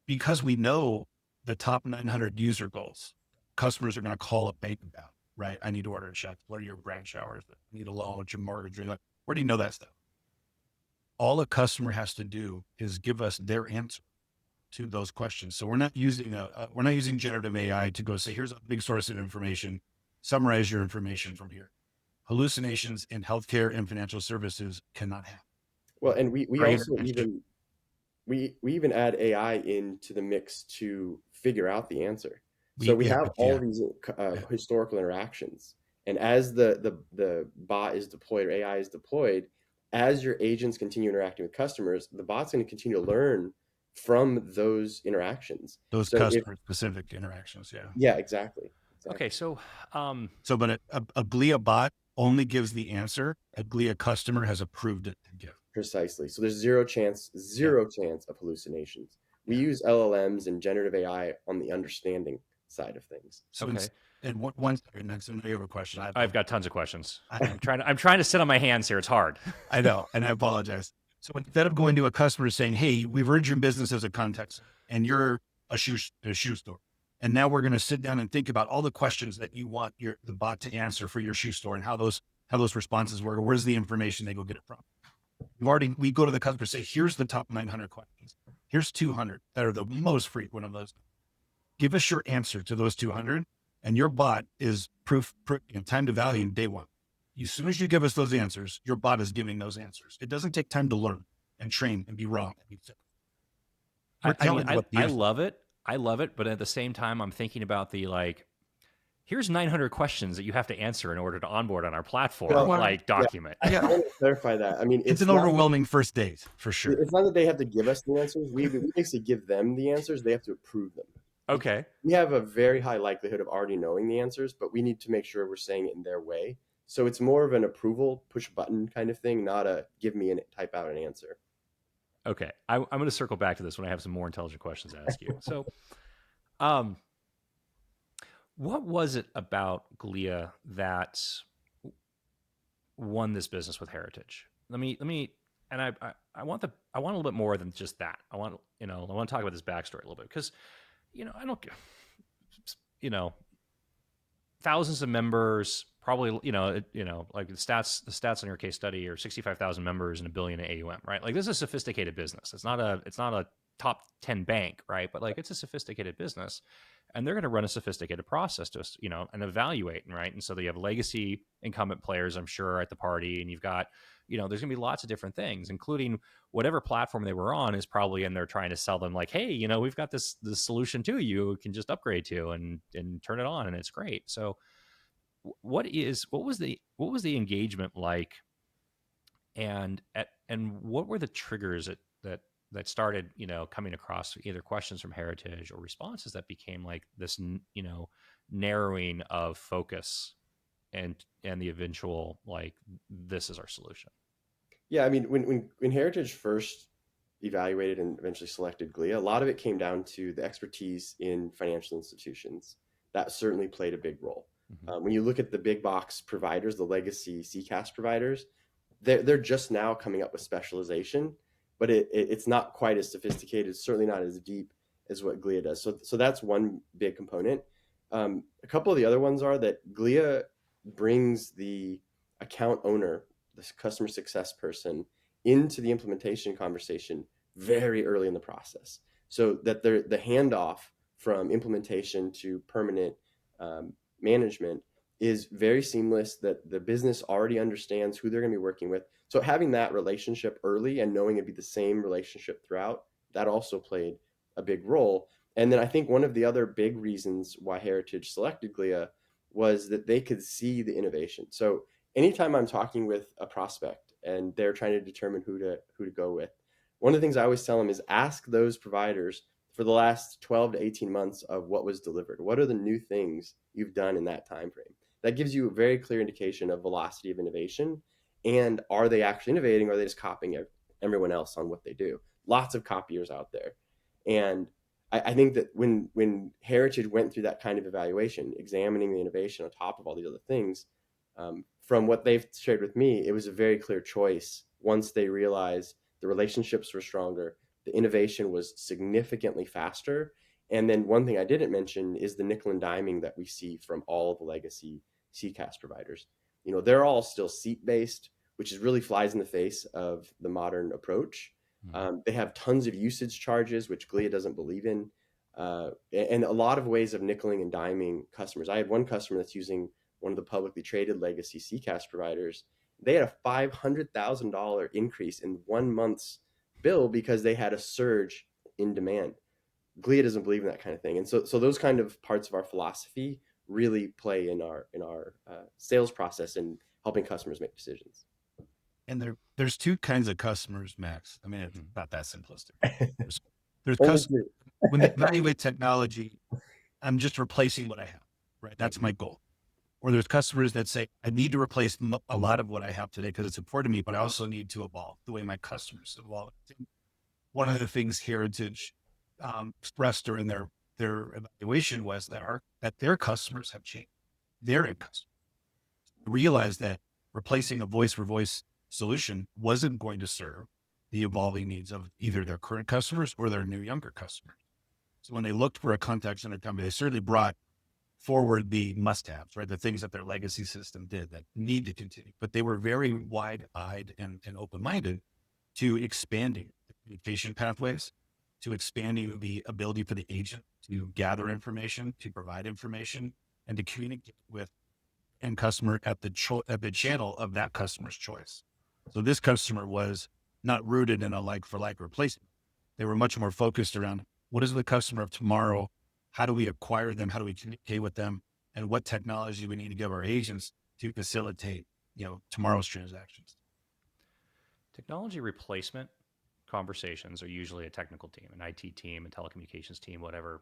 Because we know the top 900 user goals, customers are going to call a bank about, right? I need to order a check. What are your branch hours? I need a loan, what's your mortgage? Like, where do you know that stuff? All a customer has to do is give us their answer to those questions. So we're not using generative AI to go say, here's a big source of information, summarize your information from here. Hallucinations in healthcare and financial services cannot happen. Well, and we also even add AI into the mix to figure out the answer. So we have all these historical interactions, and as the bot is deployed or AI is deployed, as your agents continue interacting with customers, the bot's going to continue to learn from those interactions, those customer specific interactions. Yeah, exactly. Okay, so but a Glia bot only gives the answer a Glia customer has approved it to give. Precisely. So there's zero chance of hallucinations. We use LLMs and generative AI on the understanding side of things. So and one second, next, I have a question. I've got tons of questions. I'm trying to sit on my hands here. It's hard. I know, and I apologize. So instead of going to a customer saying, "Hey, we've heard your business as a context, and you're a shoe store, and now we're going to sit down and think about all the questions that you want the bot to answer for your shoe store and how those responses work. Or where's the information they go get it from?" We go to the customer and say, "Here's the top 900 questions. Here's 200 that are the most frequent of those. Give us your answer to those 200." And your bot is proof time to value in day one. As soon as you give us those answers, your bot is giving those answers. It doesn't take time to learn and train and be wrong. I love it. I love it. But at the same time, I'm thinking about here's 900 questions that you have to answer in order to onboard on our platform, document. Yeah, I want to clarify that. I mean, it's an overwhelming first date for sure. It's not that they have to give us the answers. We basically give them the answers. They have to approve them. Okay. We have a very high likelihood of already knowing the answers, but we need to make sure we're saying it in their way. So it's more of an approval, push button kind of thing, not a give me and type out an answer. Okay. I'm going to circle back to this when I have some more intelligent questions to ask you. So, what was it about Glia that won this business with Heritage? Let me, and I want a little bit more than just that. I want to talk about this backstory a little bit because, I don't, thousands of members, probably, like the stats on your case study are 65,000 members and $1 billion in AUM, right? Like, this is a sophisticated business. It's not a top 10 bank, right? But it's a sophisticated business, and they're going to run a sophisticated process to, and evaluate, right? And so they have legacy incumbent players, I'm sure, at the party, and you've got, there's going to be lots of different things, including whatever platform they were on is probably in there trying to sell them like, hey, we've got this solution to you can just upgrade to and turn it on, and it's great. So what was the engagement like, and what were the triggers that that started, coming across either questions from Heritage or responses that became like this, narrowing of focus and the eventual, like, this is our solution. Yeah, I mean, when Heritage first evaluated and eventually selected Glia, a lot of it came down to the expertise in financial institutions. That certainly played a big role. Mm-hmm. When you look at the big box providers, the legacy CCaaS providers, they're just now coming up with specialization, but it's not quite as sophisticated. It's certainly not as deep as what Glia does. So that's one big component. A couple of the other ones are that Glia brings the account owner, this customer success person, into the implementation conversation very early in the process, so that the handoff from implementation to permanent management is very seamless, that the business already understands who they're going to be working with. So having that relationship early and knowing it'd be the same relationship throughout, that also played a big role. And then I think one of the other big reasons why Heritage selected Glia was that they could see the innovation. So anytime I'm talking with a prospect and they're trying to determine who to go with, one of the things I always tell them is ask those providers for the last 12 to 18 months of what was delivered. What are the new things you've done in that time frame? That gives you a very clear indication of velocity of innovation, and are they actually innovating, or are they just copying everyone else on what they do? Lots of copiers out there. And I think that when Heritage went through that kind of evaluation, examining the innovation on top of all these other things, from what they've shared with me, it was a very clear choice once they realized the relationships were stronger, the innovation was significantly faster. And then one thing I didn't mention is the nickel and diming that we see from all of the legacy CCaaS providers. They're all still seat based, which is really flies in the face of the modern approach. They have tons of usage charges, which Glia doesn't believe in, and a lot of ways of nickeling and diming customers. I had one customer that's using one of the publicly traded legacy CCaaS providers. They had a $500,000 increase in 1 month's bill because they had a surge in demand. Glia doesn't believe in that kind of thing, and so those kind of parts of our philosophy really play in our sales process and helping customers make decisions. And there's two kinds of customers, Max. I mean, it's not that simplistic. There's Only customers when they evaluate technology, I'm just replacing what I have, right? That's my goal. Or there's customers that say, I need to replace a lot of what I have today because it's important to me, but I also need to evolve the way my customers evolve. One of the things Heritage expressed during their evaluation was that their customers have changed. Their end customers realized that replacing a voice for voice solution wasn't going to serve the evolving needs of either their current customers or their new younger customers. So when they looked for a contact center company, they certainly brought forward the must-haves, right? The things that their legacy system did that need to continue, but they were very wide-eyed and open-minded to expanding the communication pathways, to expanding the ability for the agent to gather information, to provide information, and to communicate with end customer at the channel of that customer's choice. So this customer was not rooted in a like-for-like replacement. They were much more focused around what is the customer of tomorrow? How do we acquire them? How do we communicate with them? And what technology we need to give our agents to facilitate, tomorrow's transactions. Technology replacement conversations are usually a technical team, an IT team, a telecommunications team, whatever,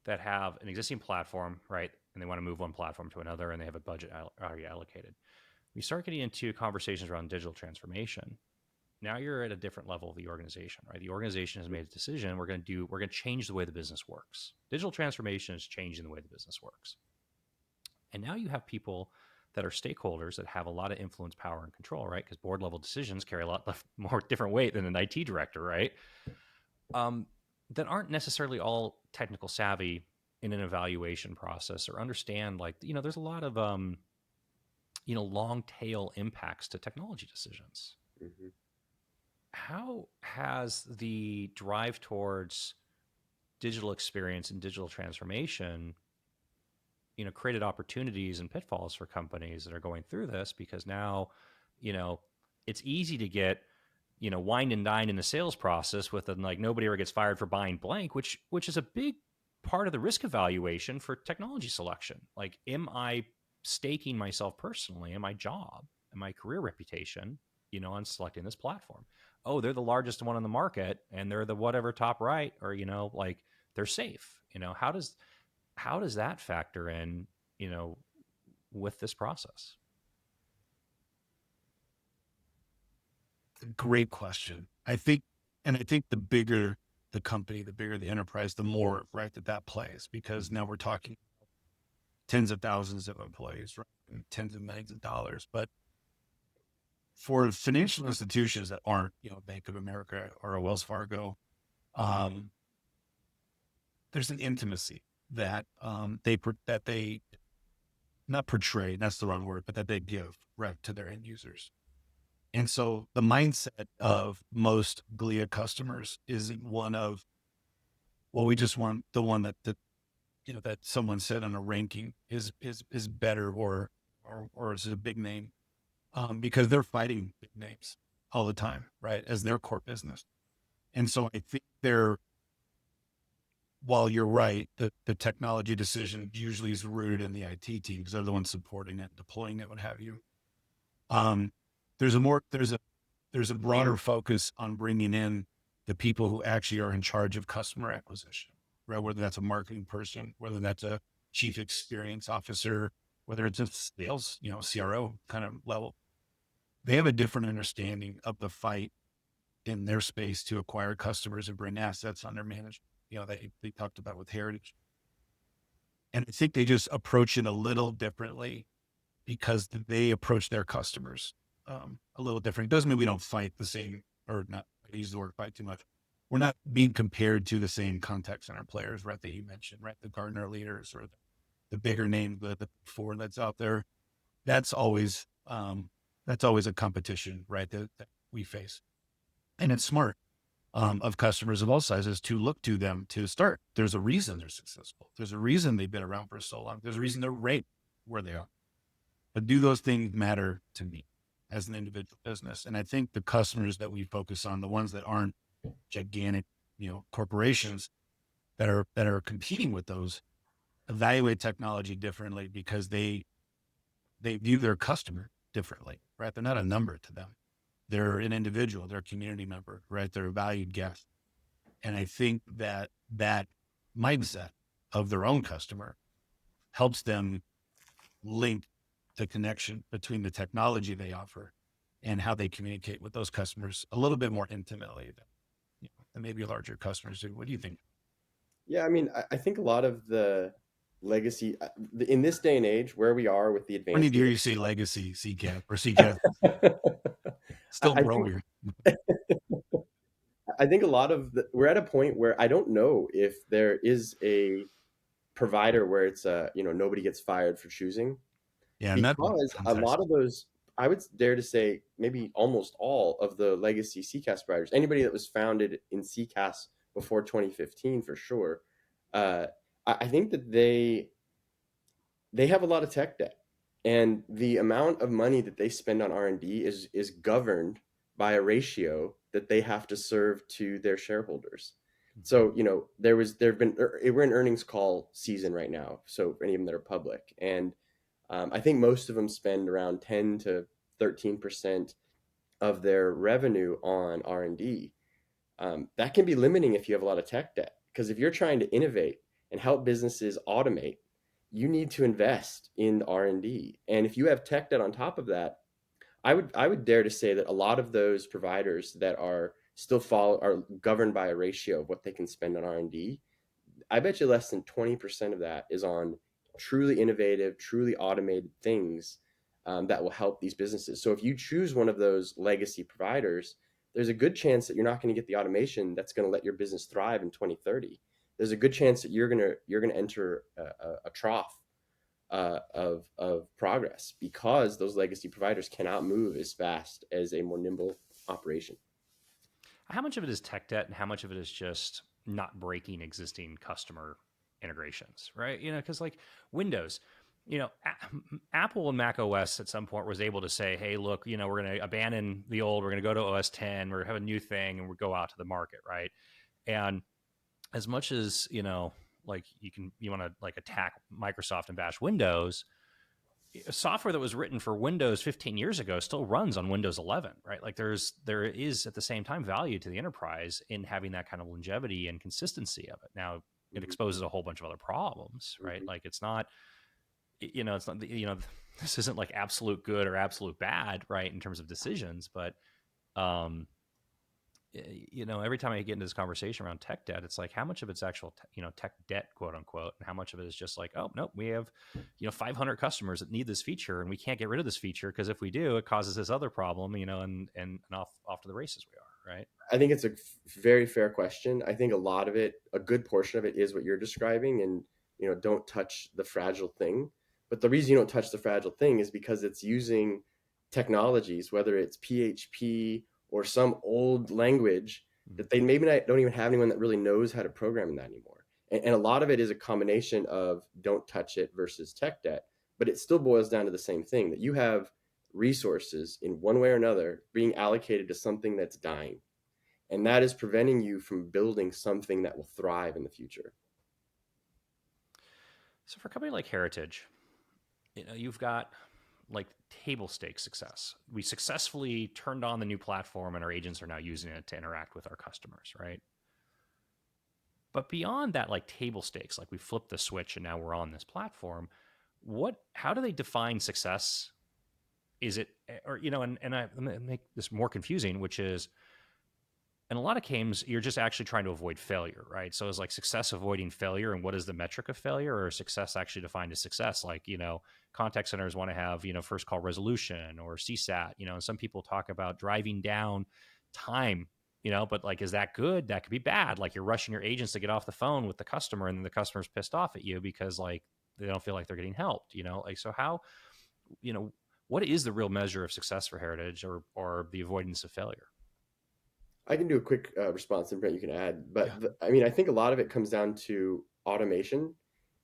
that have an existing platform, right? And they want to move one platform to another, and they have a budget already allocated. We start getting into conversations around digital transformation. Now you're at a different level of the organization, right? The organization has made a decision. We're going to change the way the business works. Digital transformation is changing the way the business works. And now you have people that are stakeholders that have a lot of influence, power, and control, right? Because board level decisions carry a lot more different weight than an IT director, right? That aren't necessarily all technical savvy in an evaluation process or understand, there's a lot of, long tail impacts to technology decisions. Mm-hmm. How has the drive towards digital experience and digital transformation, created opportunities and pitfalls for companies that are going through this? Because now, it's easy to get, wine and dine in the sales process with nobody ever gets fired for buying blank, which is a big part of the risk evaluation for technology selection. Like, am I staking myself personally and my job and my career reputation, on selecting this platform? oh, they're the largest one on the market and they're the whatever top right, or, like they're safe. How does that factor in, with this process? Great question. I think the bigger the company, the bigger the enterprise, the more, right, that plays, because now we're talking tens of thousands of employees, right, and tens of millions of dollars. But for financial institutions that aren't, Bank of America or a Wells Fargo, there's an intimacy that they not portray, that's the wrong word, but that they give, right, to their end users. And so the mindset of most Glia customers isn't one of, well, we just want the one that someone said on a ranking is better, or is a big name, because they're fighting big names all the time, right, as their core business. And so I think while you're right, the technology decision usually is rooted in the IT team because they're the ones supporting it, deploying it, what have you. Um, there's a broader focus on bringing in the people who actually are in charge of customer acquisition, right? Whether that's a marketing person, whether that's a chief experience officer, whether it's a sales, CRO kind of level. They have a different understanding of the fight in their space to acquire customers and bring assets under management. They talked about with Heritage. And I think they just approach it a little differently because they approach their customers a little different. It doesn't mean we don't fight the same, or not, I use the word fight too much. We're not being compared to the same contact center players, right, that you mentioned, right? The Gartner leaders or the bigger name, the four that's out there. That's always a competition, right, that we face. And it's smart of customers of all sizes to look to them to start. There's a reason they're successful. There's a reason they've been around for so long. There's a reason they're right where they are. But do those things matter to me as an individual business? And I think the customers that we focus on, the ones that aren't gigantic, corporations that are competing with those, evaluate technology differently because they view their customer differently, right? They're not a number to them. They're an individual, they're a community member, right? They're a valued guest. And I think that mindset of their own customer helps them link the connection between the technology they offer and how they communicate with those customers a little bit more intimately than maybe larger customers do. What do you think? Yeah, I mean, I think a lot of the legacy in this day and age where we are with the I need to advancement. hear you say legacy CCAP or CCAP. Still I think growing. I think a lot of we're at a point where I don't know if there is a provider where it's nobody gets fired for choosing, Yeah, in that because a lot context. of those, I would dare to say maybe almost all of the legacy CCAS providers, anybody that was founded in CCAS before 2015 for sure, uh, I think that they have a lot of tech debt, and the amount of money that they spend on R&D is governed by a ratio that they have to serve to their shareholders. So there've been we're in earnings call season right now, so any of them that are public, and I think most of them spend around 10 to 13% of their revenue on R&D. That can be limiting if you have a lot of tech debt, because if you're trying to innovate and help businesses automate, you need to invest in R&D. And if you have tech debt on top of that, I would dare to say that a lot of those providers that are still are governed by a ratio of what they can spend on R&D. I bet you less than 20% of that is on truly innovative, truly automated things that will help these businesses. So if you choose one of those legacy providers, there's a good chance that you're not going to get the automation that's going to let your business thrive in 2030. There's a good chance that you're gonna enter a trough of progress, because those legacy providers cannot move as fast as a more nimble operation. How much of it is tech debt and how much of it is just not breaking existing customer integrations, right? Because like Windows, Apple and Mac OS at some point was able to say, hey, look, we're going to abandon the old, we're going to go to OS 10, we're going to have a new thing, and we'll go out to the market, right? And as much as, like you want to like attack Microsoft and bash Windows, software that was written for Windows 15 years ago still runs on Windows 11, right? Like there is at the same time value to the enterprise in having that kind of longevity and consistency of it. Now it Mhm. exposes a whole bunch of other problems, right? Mhm. Like it's not, it's not, this isn't like absolute good or absolute bad, right? In terms of decisions, but, um, every time I get into this conversation around tech debt, it's like how much of it's actual, tech debt, quote unquote, and how much of it is just like, oh nope, we have, 500 customers that need this feature, and we can't get rid of this feature because if we do, it causes this other problem, and off to the races we are, right? I think it's a very fair question. I think a lot of it, a good portion of it, is what you're describing, and don't touch the fragile thing. But the reason you don't touch the fragile thing is because it's using technologies, whether it's PHP or some old language Mm-hmm. that they maybe don't even have anyone that really knows how to program in that anymore. And a lot of it is a combination of don't touch it versus tech debt, but it still boils down to the same thing, that you have resources in one way or another being allocated to something that's dying, and that is preventing you from building something that will thrive in the future. So for a company like Heritage, you've got like table stakes success. We successfully turned on the new platform, and our agents are now using it to interact with our customers, right? But beyond that, like table stakes, like we flipped the switch and now we're on this platform. How do they define success? Is it, or, and I let me make this more confusing, which is in a lot of games, you're just actually trying to avoid failure, right? So is like success avoiding failure, and what is the metric of failure, or success actually defined as success? Like, contact centers want to have, first call resolution or CSAT, and some people talk about driving down time, but like, is that good? That could be bad. Like you're rushing your agents to get off the phone with the customer, and then the customer's pissed off at you because like they don't feel like they're getting helped, like, so how, you know, what is the real measure of success for Heritage, or the avoidance of failure? I can do a quick response, and Brent, you can add. Yeah. But I mean, I think a lot of it comes down to automation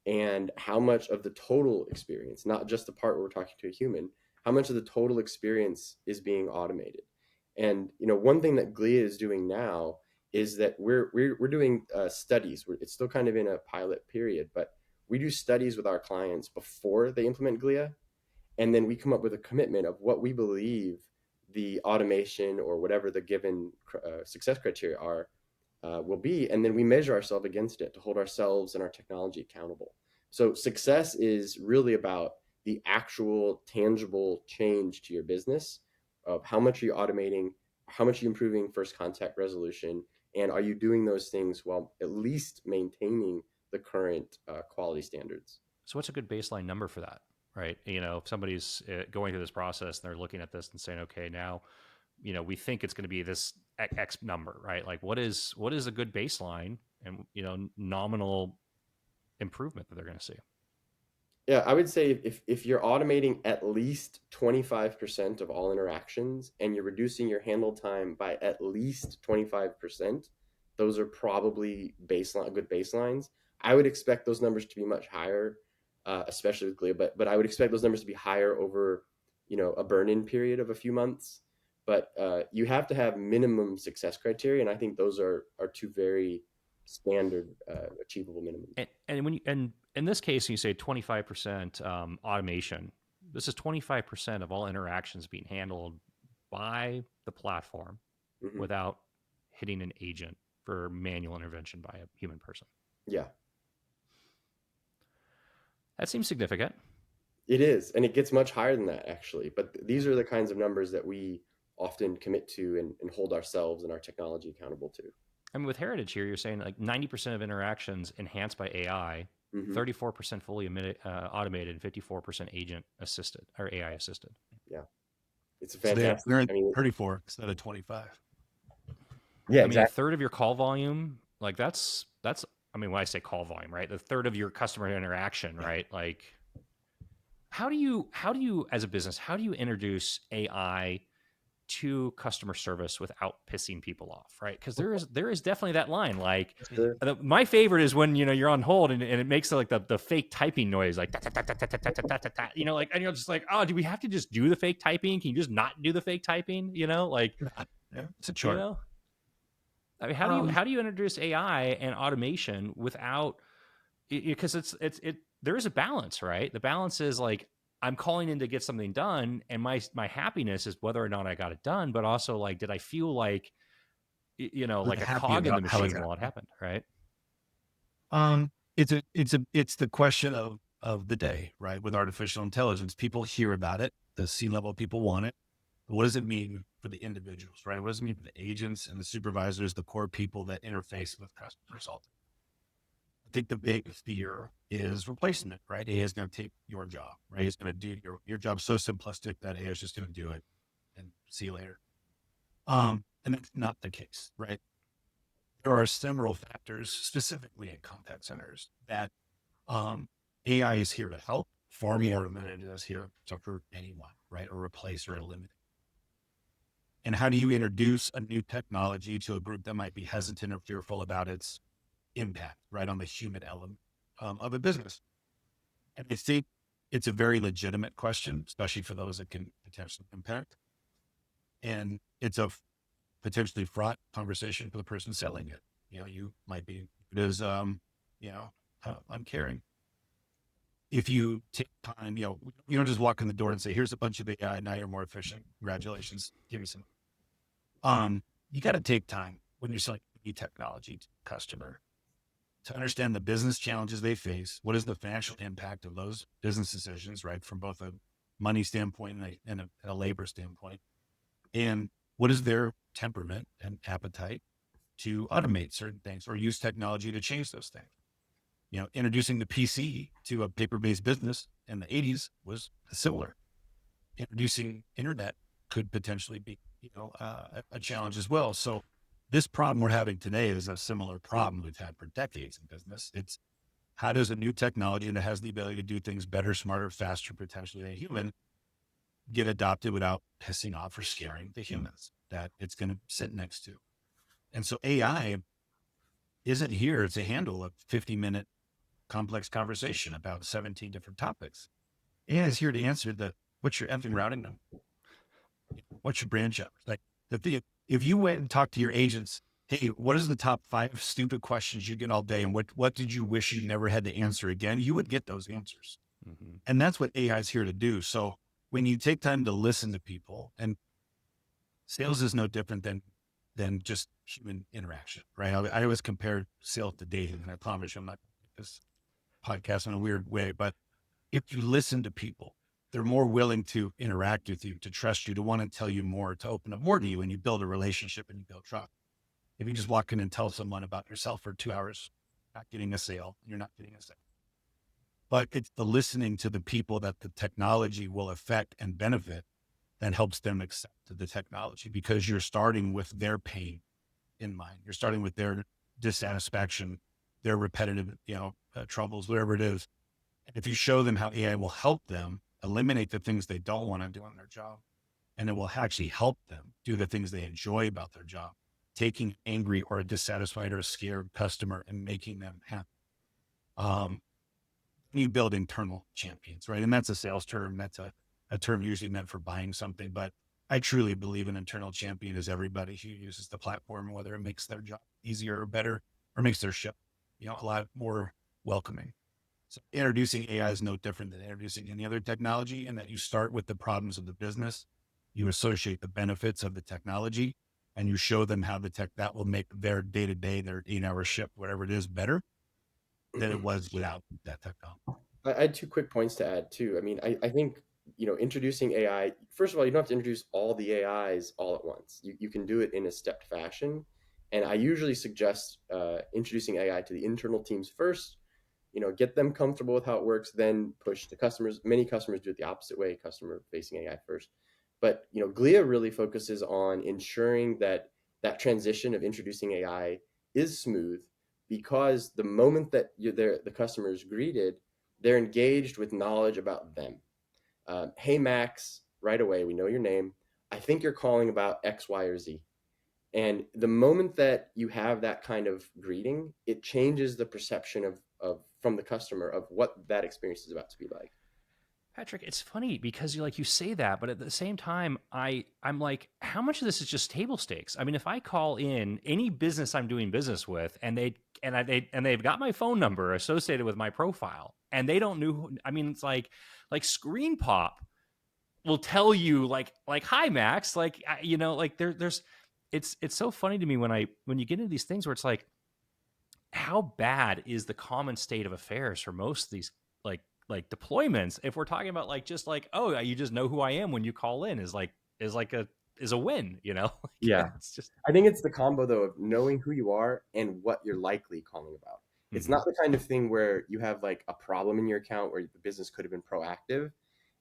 and how much of the total experience, not just the part where we're talking to a human, how much of the total experience is being automated. And one thing that Glia is doing now is that we're doing studies. It's still kind of in a pilot period, but we do studies with our clients before they implement Glia, and then we come up with a commitment of what we believe the automation or whatever the given success criteria are will be, and then we measure ourselves against it to hold ourselves and our technology accountable. So success is really about the actual tangible change to your business, of how much are you automating, how much are you improving first contact resolution, and are you doing those things while at least maintaining the current quality standards. So what's a good baseline number for that? Right. If somebody's going through this process and they're looking at this and saying, okay, now, we think it's going to be this X number, right? Like what is a good baseline and, nominal improvement that they're going to see? Yeah, I would say if you're automating at least 25% of all interactions and you're reducing your handle time by at least 25%, those are probably good baselines. I would expect those numbers to be much higher, especially with Glia, but I would expect those numbers to be higher over, a burn-in period of a few months. But you have to have minimum success criteria, and I think those are two very standard, achievable minimums. And when you, and in this case, you say 25% automation. This is 25% of all interactions being handled by the platform Hmm. without hitting an agent for manual intervention by a human person. Yeah. That seems significant. It is, and it gets much higher than that actually. But these are the kinds of numbers that we often commit to and hold ourselves and our technology accountable to. I mean, with Heritage here, you're saying like 90% of interactions enhanced by AI, Hmm. 34% fully automated, and 54% agent assisted or AI assisted. Yeah, it's a So fantastic. they're at I mean, 34 instead of 25. yeah, I mean, a exactly. third of your call volume, like that's. I mean, when I say call volume, right, the third of your customer interaction, Yeah. right? Like, how do you as a business, how do you introduce AI to customer service without pissing people off, right? Because there is definitely that line. Like Sure. my favorite is when you're on hold and it makes like the fake typing noise, like like, and you're just like, oh, do we have to just do the fake typing? Can you just not do the fake typing? Like, Yeah. It's a you chart. know, I mean, Um, how do you introduce AI and automation without? Because there is a balance, right? The balance is like I'm calling in to get something done, and my happiness is whether or not I got it done, but also like, did I feel like, like a Happy cog in the about how it machine while it happened. happened, right? It's the question of the day, right? With artificial intelligence, people hear about it. The C-level people want it. But what does it mean for the individuals, right? What does it mean for the agents and the supervisors, the core people that interface with customers? I think the big fear is replacement, right? AI is going to take your job, right? It's going to do your job so simplistic that AI is just going to do it and see you later. And that's not the case, right? There are several factors, specifically in contact centers, that AI is here to help far more than it is here to hurt anyone, right? Or replace or eliminate. And how do you introduce a new technology to a group that might be hesitant or fearful about its impact, right, on the human element of a business? And I think it's a very legitimate question, especially for those that can potentially impact. And it's a potentially fraught conversation for the person selling it. You might be, it is, uncaring. If you take time, you don't just walk in the door and say, here's a bunch of AI, now you're more efficient. Congratulations. Give me some. You got to take time when you're selling new technology to a customer to understand the business challenges they face. What is the financial impact of those business decisions, right? From both a money standpoint and a labor standpoint. And what is their temperament and appetite to automate certain things or use technology to change those things? Introducing the PC to a paper-based business in the 80s was similar. Introducing internet could potentially be, a challenge as well. So this problem we're having today is a similar problem we've had for decades in business. It's how does a new technology that has the ability to do things better, smarter, faster, potentially than a human get adopted without pissing off or scaring the humans that it's going to sit next to? And so AI isn't here to handle a 50-minute complex conversation about 17 different topics. AI is here to answer what's your effing routing number? What's your brand job? Like if you went and talked to your agents, hey, what is the top 5 stupid questions you get all day? And what did you wish you never had to answer again? You would get those answers. Mm-hmm. And that's what AI is here to do. So when you take time to listen to people, and sales is no different than just human interaction, right? I always compare sales to dating, and I promise you I'm not this podcast in a weird way, but if you listen to people, they're more willing to interact with you, to trust you, to want to tell you more, to open up more to you, and you build a relationship and you build trust. If you just walk in and tell someone about yourself for 2 hours, not getting a sale, you're not getting a sale. But it's the listening to the people that the technology will affect and benefit that helps them accept the technology, because you're starting with their pain in mind. You're starting with their dissatisfaction, their repetitive, troubles, whatever it is. And if you show them how AI will help them eliminate the things they don't want to do in their job, and it will actually help them do the things they enjoy about their job, taking an angry or a dissatisfied or a scared customer and making them happy. You build internal champions, right? And that's a sales term. That's a term usually meant for buying something, but I truly believe an internal champion is everybody who uses the platform, whether it makes their job easier or better, or makes their ship, a lot more welcoming. So introducing AI is no different than introducing any other technology, in that you start with the problems of the business, you associate the benefits of the technology, and you show them how that will make their day-to-day, their 8-hour shift, whatever it is, better than it was without that technology. I had 2 quick points to add too. I mean, I think, introducing AI, first of all, you don't have to introduce all the AIs all at once. You can do it in a stepped fashion. And I usually suggest introducing AI to the internal teams first, get them comfortable with how it works, then push to customers. Many customers do it the opposite way, customer facing AI first. But, Glia really focuses on ensuring that that transition of introducing AI is smooth, because the moment that the customer is greeted, they're engaged with knowledge about them. Hey, Max, right away, we know your name. I think you're calling about X, Y, or Z. And the moment that you have that kind of greeting, it changes the perception of from the customer of what that experience is about to be like. Patrick, it's funny because you say that, but at the same time, I'm like, how much of this is just table stakes? I mean, if I call in any business I'm doing business with, and they've got my phone number associated with my profile, and they don't know, I mean, it's like Screen Pop will tell you like hi Max, like like there's it's so funny to me when you get into these things where it's like, how bad is the common state of affairs for most of these like deployments, if we're talking about like just like, oh, you just know who I am when you call in, is a win, Yeah. like, it's just. I think it's the combo though of knowing who you are and what you're likely calling about. It's Mhm. not the kind of thing where you have like a problem in your account where the business could have been proactive.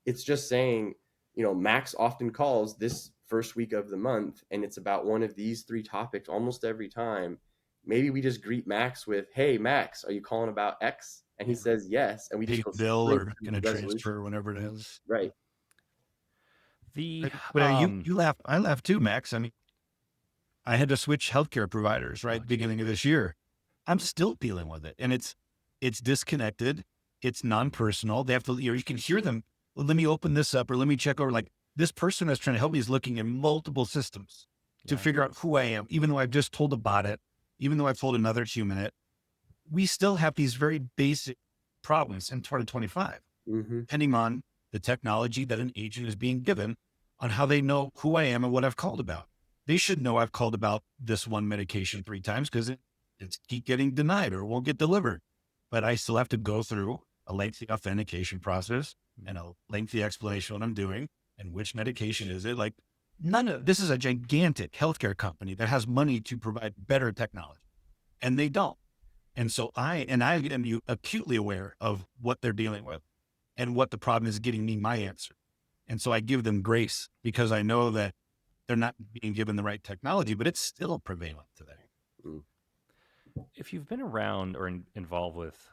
It's just saying, Max often calls this first week of the month and it's about one of these three topics almost every time. Maybe we just greet Max with, "Hey Max, are you calling about X?" And he Yeah. says yes, and we just Pay go the bill straight or to going to resolution. transfer whenever it is. Right. The But you laugh. I laugh too, Max. I mean, I had to switch healthcare providers right Oh, at the beginning of this year. I'm still dealing with it, and it's disconnected. It's non-personal. They have to, you can hear them. Well, let me open this up, or let me check over. Like this person that's trying to help me is looking in multiple systems to yeah. figure out who I am, even though I've just told a bot it, even though I've told another human it. We still have these very basic problems in 2025, Mm-hmm. depending on the technology that an agent is being given on how they know who I am and what I've called about. They should know I've called about this one medication 3 times because it's keep getting denied or won't get delivered. But I still have to go through a lengthy authentication process and a lengthy explanation of what I'm doing and which medication is it. Like none of this is a gigantic healthcare company that has money to provide better technology, and they don't. And so I am acutely aware of what they're dealing with and what the problem is getting me my answer. And so I give them grace because I know that they're not being given the right technology, but it's still prevalent today. Mm. If you've been around or involved with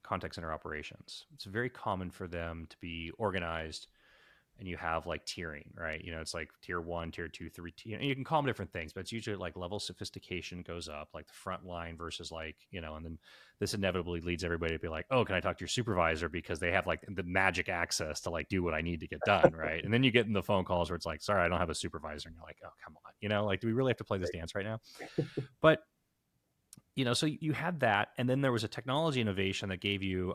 contact center operations, it's very common for them to be organized, and you have like tiering, right? It's like tier one, tier two, three. You can call them different things, but it's usually like level of sophistication goes up, like the front line versus like, and then this inevitably leads everybody to be like, oh, can I talk to your supervisor because they have like the magic access to like do what I need to get done, right? And then you get in the phone calls where it's like, sorry, I don't have a supervisor, and you're like, oh, come on, like, do we really have to play this dance right now? But so you had that, and then there was a technology innovation that gave you,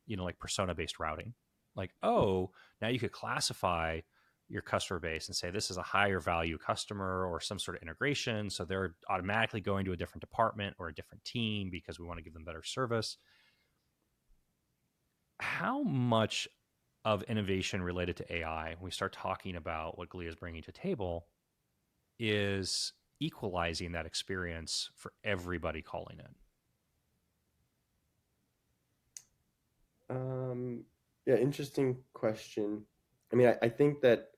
like persona based routing. Like, oh, now you could classify your customer base and say this is a higher value customer or some sort of integration. So they're automatically going to a different department or a different team because we want to give them better service. How much of innovation related to AI, when we start talking about what Glia is bringing to table, is equalizing that experience for everybody calling in? Yeah, interesting question. I mean, I think that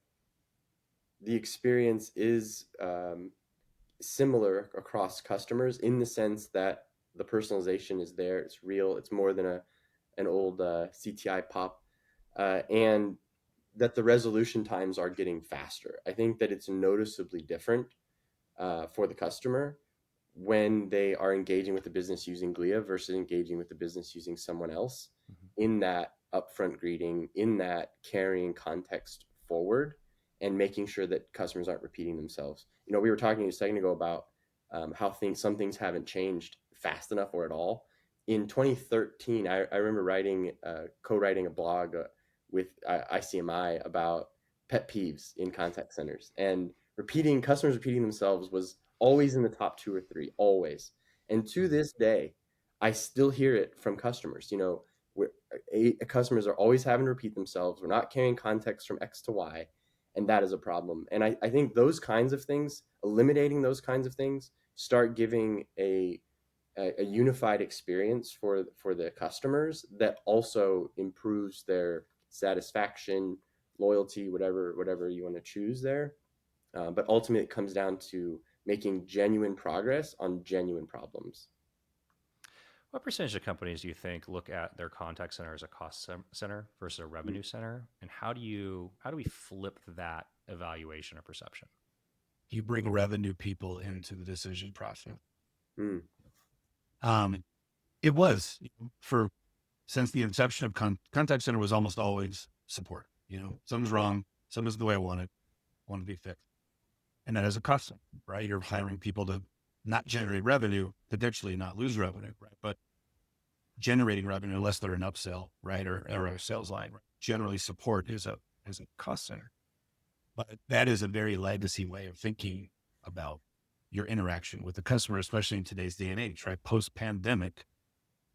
the experience is similar across customers in the sense that the personalization is there. It's real. It's more than an old CTI pop, and that the resolution times are getting faster. I think that it's noticeably different for the customer when they are engaging with the business using Glia versus engaging with the business using someone else, Mhm. in that upfront greeting, in that carrying context forward and making sure that customers aren't repeating themselves. We were talking a second ago about how some things haven't changed fast enough or at all. In 2013, I remember co-writing a blog with ICMI about pet peeves in contact centers, and customers repeating themselves was always in the top two or three, always. And to Mhm. this day, I still hear it from customers. Where customers are always having to repeat themselves. We're not carrying context from X to Y, and that is a problem. And I think those kinds of things, eliminating those kinds of things, start giving a unified experience for the customers that also improves their satisfaction, loyalty, whatever you want to choose there. But ultimately, it comes down to making genuine progress on genuine problems. What percentage of companies do you think look at their contact center as a cost center versus a revenue center? And how do we flip that evaluation or perception? You bring revenue people into the decision process. Mm. It was for since the inception of contact center was almost always support. Something's wrong. Something's the way I want it. I want to be fixed. And that is a custom, right? You're hiring people to not generate revenue, potentially not lose revenue, right? But generating revenue unless they're an upsell, right? Or a sales line. Right? Generally support is a cost center. But that is a very legacy way of thinking about your interaction with the customer, especially in today's day and age, right? Post-pandemic,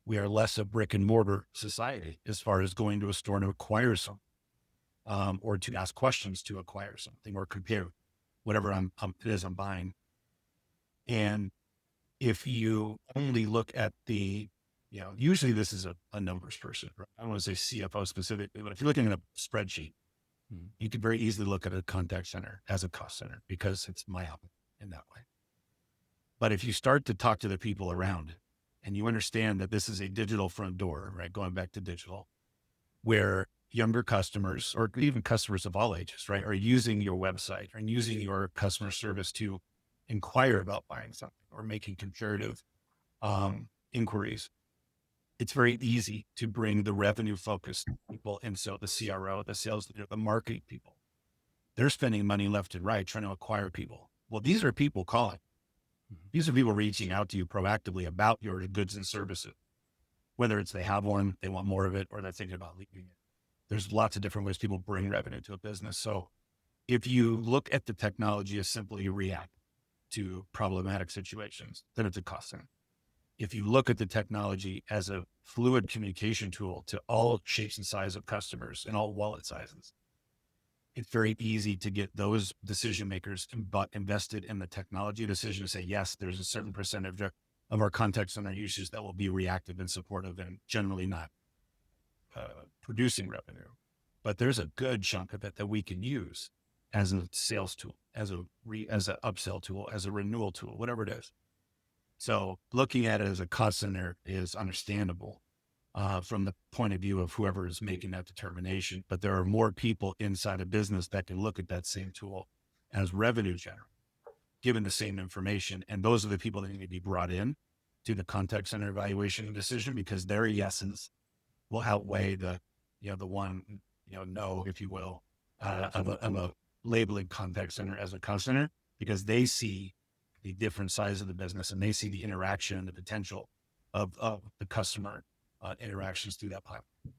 we are less a brick and mortar society as far as going to a store to acquire something, or to ask questions to acquire something or compare whatever I'm buying. And if you only look at usually this is a numbers person, right? I don't want to say CFO specifically, but if you're looking at a spreadsheet, you could very easily look at a contact center as a cost center because it's myopic in that way. But if you start to talk to the people around and you understand that this is a digital front door, right? Going back to digital, where younger customers or even customers of all ages, right, are using your website and using your customer service to inquire about buying something or making comparative inquiries. It's very easy to bring the revenue focused people. And so the CRO, the sales leader, the marketing people, they're spending money left and right trying to acquire people. Well, these are people calling. These are people reaching out to you proactively about your goods and services, whether it's they have one, they want more of it, or they're thinking about leaving it. There's lots of different ways people bring revenue to a business. So if you look at the technology as simply react to problematic situations, then it's a cost center. If you look at the technology as a fluid communication tool to all shapes and sizes of customers and all wallet sizes, it's very easy to get those decision makers invested in the technology decision to say, yes, there's a certain percentage of our contact center users that will be reactive and supportive and generally not producing revenue. But there's a good chunk of it that we can use as a sales tool, as an upsell tool, as a renewal tool, whatever it is. So looking at it as a cost center is understandable from the point of view of whoever is making that determination. But there are more people inside a business that can look at that same tool as revenue generator, given the same information. And those are the people that need to be brought in to the contact center evaluation decision, because their yeses will outweigh the one, no, if you will, of a labeling contact center as a cost center, because they see the different size of the business and they see the interaction and the potential of the customer interactions through that platform.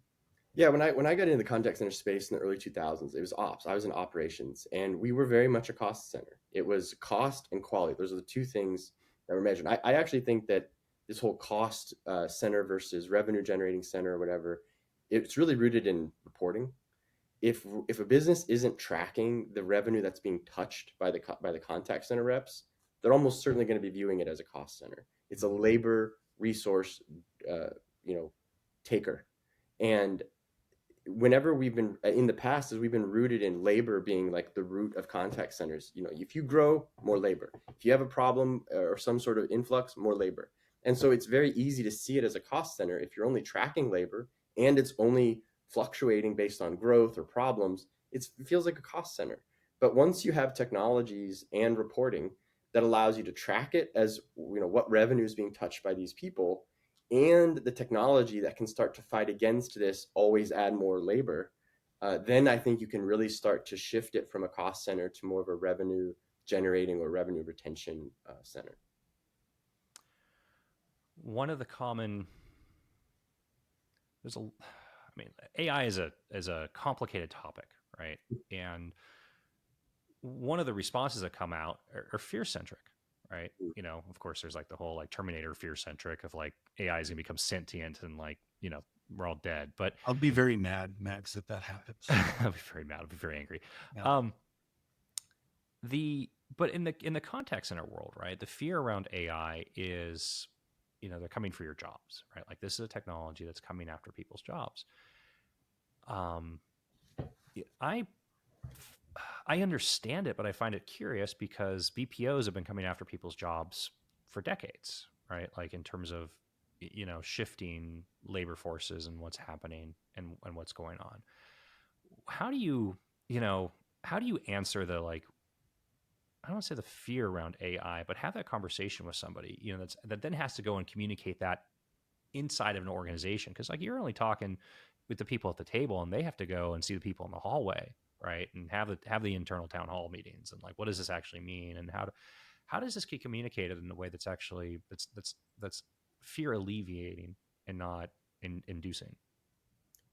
Yeah, when I got into the contact center space in the early 2000s, it was ops. I was in operations, and we were very much a cost center. It was cost and quality. Those are the two things that were measured. I actually think that this whole cost center versus revenue generating center or whatever, it's really rooted in reporting. If a business isn't tracking the revenue that's being touched by the contact center reps, they're almost certainly going to be viewing it as a cost center. It's a labor resource, taker, and whenever we've been in the past, as we've been rooted in labor being like the root of contact centers. If you grow, more labor. If you have a problem or some sort of influx, more labor. And so it's very easy to see it as a cost center if you're only tracking labor and it's only fluctuating based on growth or problems. It feels like a cost center. But once you have technologies and reporting that allows you to track it as what revenue is being touched by these people, and the technology that can start to fight against this, always add more labor, then I think you can really start to shift it from a cost center to more of a revenue generating or revenue retention center. One of the common, AI is a complicated topic, right? And one of the responses that come out are fear centric, right? Of course, there's like the whole like Terminator fear centric of like AI is gonna become sentient and like we're all dead. But I'll be very mad, Max, if that happens. I'll be very mad. I'll be very angry. Yeah. But in the contact center world, right? The fear around AI is, they're coming for your jobs, right? Like this is a technology that's coming after people's jobs. I understand it, but I find it curious because BPOs have been coming after people's jobs for decades, right? Like in terms of, shifting labor forces and what's happening and what's going on. How do you answer the, like, I don't want to say the fear around AI, but have that conversation with somebody, that then has to go and communicate that inside of an organization. Cause like you're only talking, with the people at the table, and they have to go and see the people in the hallway, right? And have the internal town hall meetings, and like, what does this actually mean, and how does this get communicated in a way that's actually that's fear alleviating and not inducing?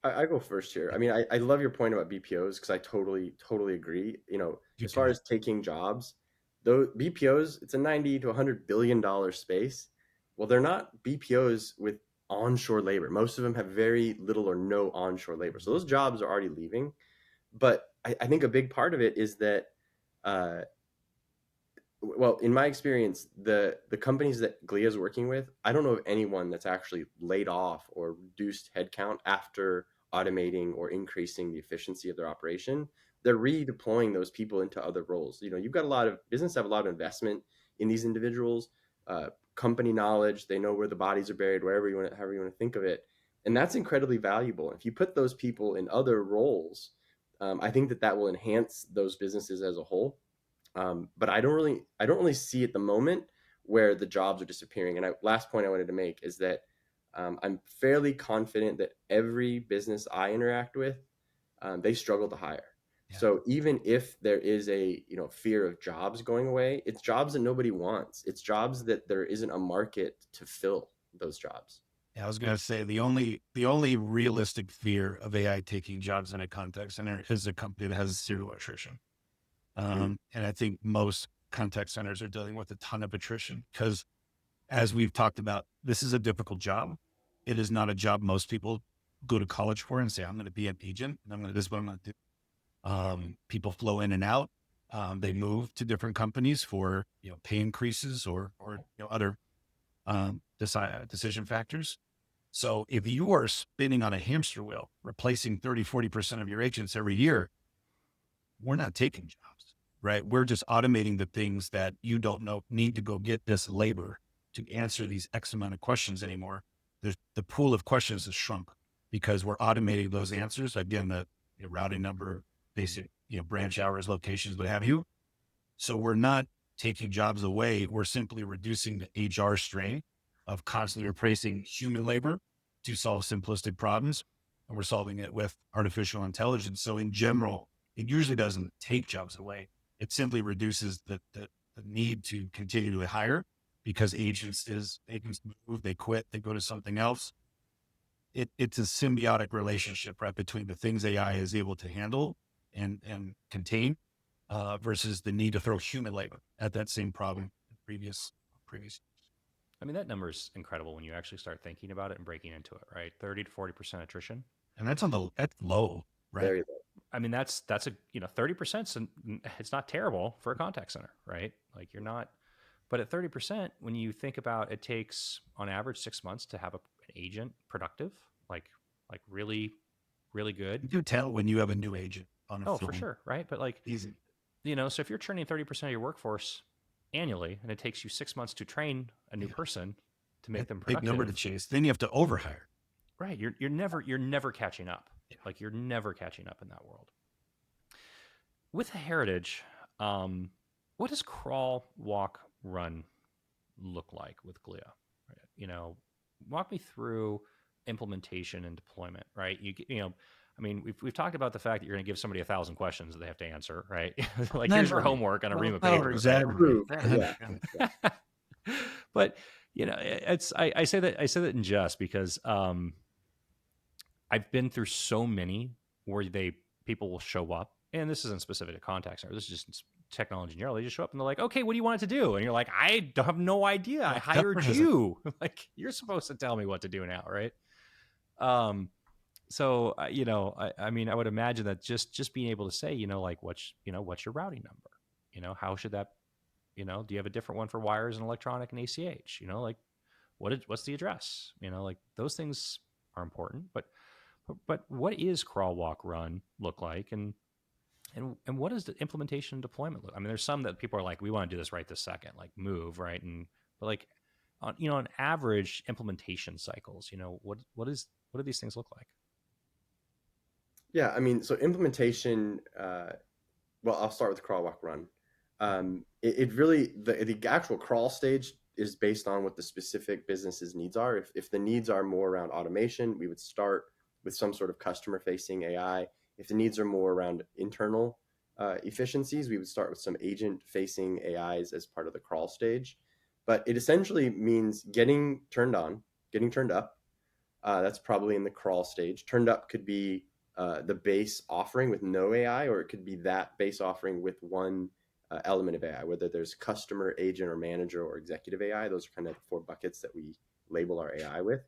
I go first here. I mean, I love your point about BPOs because I totally agree. You know, You as far too. as taking jobs, though BPOs, it's a 90 to $100 billion space. Well, they're not BPOs with onshore labor. Most of them have very little or no onshore labor. So those jobs are already leaving. But I think a big part of it is that uh, well, in my experience, the companies that Glia is working with, I don't know of anyone that's actually laid off or reduced headcount after automating or increasing the efficiency of their operation. They're redeploying those people into other roles. You know, you've got a lot of business have a lot of investment in these individuals, company knowledge. They know where the bodies are buried, wherever you want, however you want to think of it, and that's incredibly valuable. If you put those people in other roles, I think that that will enhance those businesses as a whole. But I don't really see at the moment where the jobs are disappearing. And last point I wanted to make is that I'm fairly confident that every business I interact with, they struggle to hire. Yeah. So even if there is a fear of jobs going away, it's jobs that nobody wants. It's jobs that there isn't a market to fill those jobs. Yeah, I was going to say the only realistic fear of AI taking jobs in a contact center is a company that has zero attrition. Mm. And I think most contact centers are dealing with a ton of attrition because, as we've talked about, this is a difficult job. It is not a job most people go to college for and say, I'm going to be an agent and this is what I'm going to do. People flow in and out. They move to different companies for, pay increases or other decision factors. So if you are spinning on a hamster wheel, replacing 30-40% of your agents every year, we're not taking jobs, right? We're just automating the things that you don't know need to go get this labor to answer these X amount of questions anymore. The pool of questions has shrunk because we're automating those answers. Again, the routing number, basic, branch hours, locations, what have you. So we're not taking jobs away. We're simply reducing the HR strain of constantly replacing human labor to solve simplistic problems. And we're solving it with artificial intelligence. So in general, it usually doesn't take jobs away. It simply reduces the need to continue to hire because agents move, they quit, they go to something else. It's a symbiotic relationship, right, between the things AI is able to handle and contain versus the need to throw human labor at that same problem in previous. I mean, that number is incredible when you actually start thinking about it and breaking into it, right? 30 to 40% attrition. And that's that's low, right? Very low. I mean, that's a 30%. It's not terrible for a contact center, right? Like you're not, but at 30%, when you think about it takes on average 6 months to have an agent productive, like really, really good. You can tell when you have a new agent on a Oh, phone. for sure, right? But like Easy. so if you're training 30% of your workforce annually, and it takes you 6 months to train a new person to make them productive, big number to chase. Then you have to overhire. Right. You're never catching up. Yeah. Like you're never catching up in that world. With a heritage, what does crawl, walk, run look like with Glia? Right? Walk me through implementation and deployment. Right. I mean, we've talked about the fact that you're going to give somebody 1,000 questions that they have to answer. Right. Like here's your homework on a ream of paper. Exactly. Yeah. But I say that in jest because I've been through so many where people will show up, and this isn't specific to contact center. This is just technology in general. They just show up and they're like, "Okay, what do you want it to do?" And you're like, "I have no idea. I hired you. Like you're supposed to tell me what to do now, right?" So I mean, I would imagine that just being able to say, like what's your routing number? How should that, do you have a different one for wires and electronic and ACH? Like what's the address? Like those things are important, but what is crawl, walk, run look like, and what does the implementation and deployment look? I mean, there's some that people are like, we want to do this right this second, like move right, but like on average implementation cycles, what do these things look like? Yeah, I mean, so implementation. Well, I'll start with crawl, walk, run. It really the actual crawl stage is based on what the specific business's needs are. If the needs are more around automation, we would start with some sort of customer facing AI. If the needs are more around internal efficiencies, we would start with some agent facing AIs as part of the crawl stage. But it essentially means getting turned on, getting turned up. That's probably in the crawl stage. Turned up could be the base offering with no AI, or it could be that base offering with one element of AI, whether there's customer, agent, or manager, or executive AI. Those are kind of the four buckets that we label our AI with.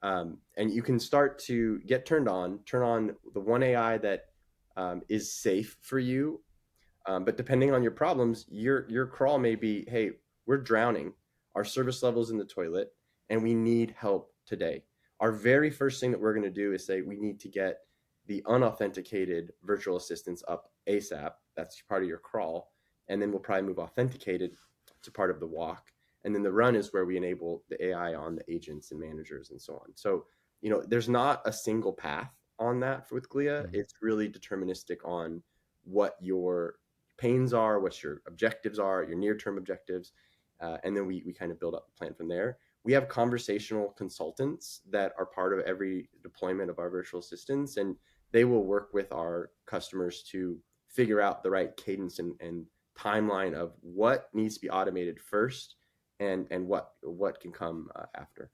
And you can start to get turned on, turn on the one AI that is safe for you. But depending on your problems, your crawl may be, hey, we're drowning, our service level's in the toilet, and we need help today. Our very first thing that we're going to do is say we need to get the unauthenticated virtual assistants up ASAP. That's part of your crawl. And then we'll probably move authenticated to part of the walk. And then the run is where we enable the AI on the agents and managers and so on. So, there's not a single path on that with Glia. Mm-hmm. It's really deterministic on what your pains are, what your objectives are, your near-term objectives. And then we kind of build up the plan from there. We have conversational consultants that are part of every deployment of our virtual assistants, and they will work with our customers to figure out the right cadence and timeline of what needs to be automated first and what can come after.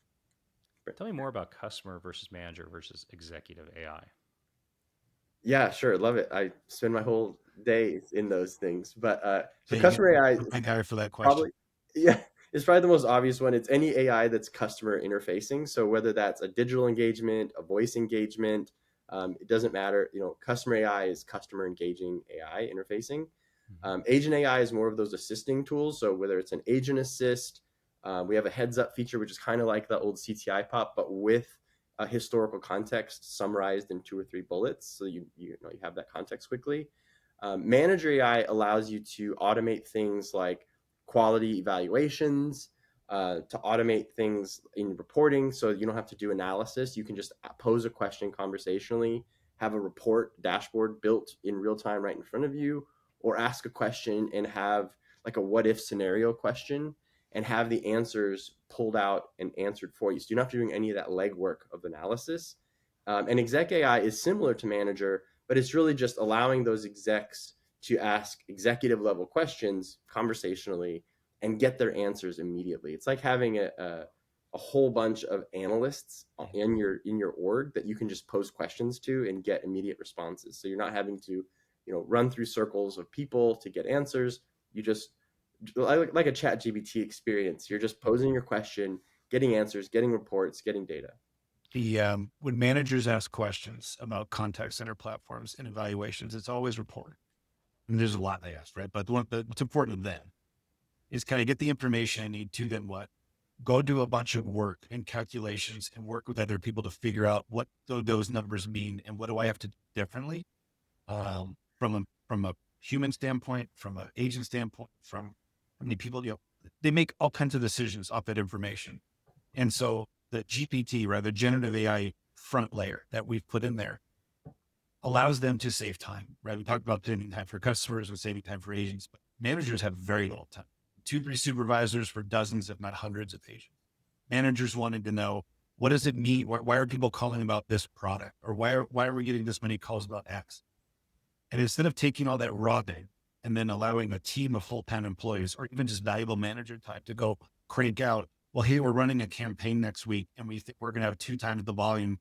Tell me more about customer versus manager versus executive AI. Yeah, sure. Love it. I spend my whole day in those things. But so Dang customer it. AI is Thank Harry for that question. probably, yeah, it's probably the most obvious one. It's any AI that's customer interfacing. So whether that's a digital engagement, a voice engagement, it doesn't matter. Customer AI is customer engaging AI interfacing. Agent AI is more of those assisting tools. So whether it's an agent assist, we have a heads up feature, which is kind of like the old CTI pop, but with a historical context summarized in 2 or 3 bullets. So you have that context quickly. Manager AI allows you to automate things like quality evaluations, to automate things in reporting. So you don't have to do analysis. You can just pose a question conversationally, have a report dashboard built in real time right in front of you, or ask a question and have like a what if scenario question and have the answers pulled out and answered for you. So you're not doing any of that legwork of analysis. And exec AI is similar to manager, but it's really just allowing those execs to ask executive level questions conversationally and get their answers immediately. It's like having a whole bunch of analysts in your org that you can just pose questions to and get immediate responses. So you're not having to run through circles of people to get answers. You just, like a chat GBT experience, you're just posing your question, getting answers, getting reports, getting data. When managers ask questions about contact center platforms and evaluations, it's always reported. And there's a lot they ask, right? But what's important then is, can I get the information I need to then what? Go do a bunch of work and calculations and work with other people to figure out what those numbers mean and what do I have to do differently, from a human standpoint, from an agent standpoint, from how many people, they make all kinds of decisions off that information. And so the GPT, rather generative AI front layer that we've put in there, allows them to save time, right? We talked about saving time for customers and saving time for agents, but managers have very little time. 2-3 supervisors for dozens, if not hundreds of agents. Managers wanted to know, what does it mean? Why are people calling about this product? Or why are we getting this many calls about X? And instead of taking all that raw data and then allowing a team of full-time employees or even just valuable manager time to go crank out, well, hey, we're running a campaign next week and we think we're going to have 2 times the volume,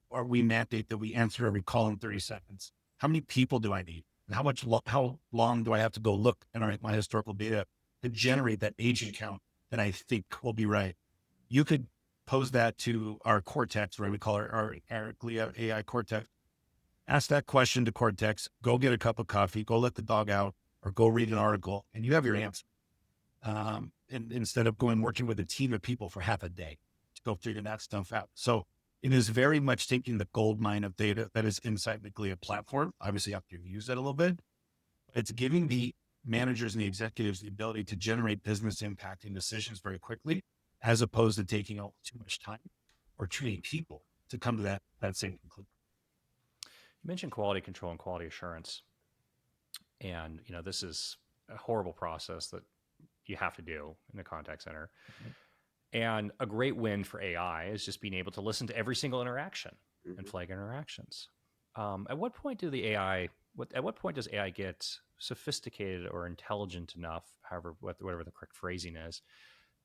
or we mandate that we answer every call in 30 seconds. How many people do I need? And how long do I have to go look at my historical data to generate that agent count that I think will be right? You could pose that to our Cortex, right? We call our Glia AI Cortex. Ask that question to Cortex, go get a cup of coffee, go let the dog out, or go read an article, and you have your answer. And instead of working with a team of people for half a day to go figure that stuff out. So it is very much taking the gold mine of data that is inside the Glia platform. Obviously, after you've used it a little bit, it's giving the managers and the executives the ability to generate business impacting decisions very quickly, as opposed to taking all too much time or too many people to come to that same conclusion. You mentioned quality control and quality assurance. And, this is a horrible process that you have to do in the contact center. And a great win for AI is just being able to listen to every single interaction. and flag interactions. At what point do the AI? At what point does AI get sophisticated or intelligent enough, however, whatever the correct phrasing is,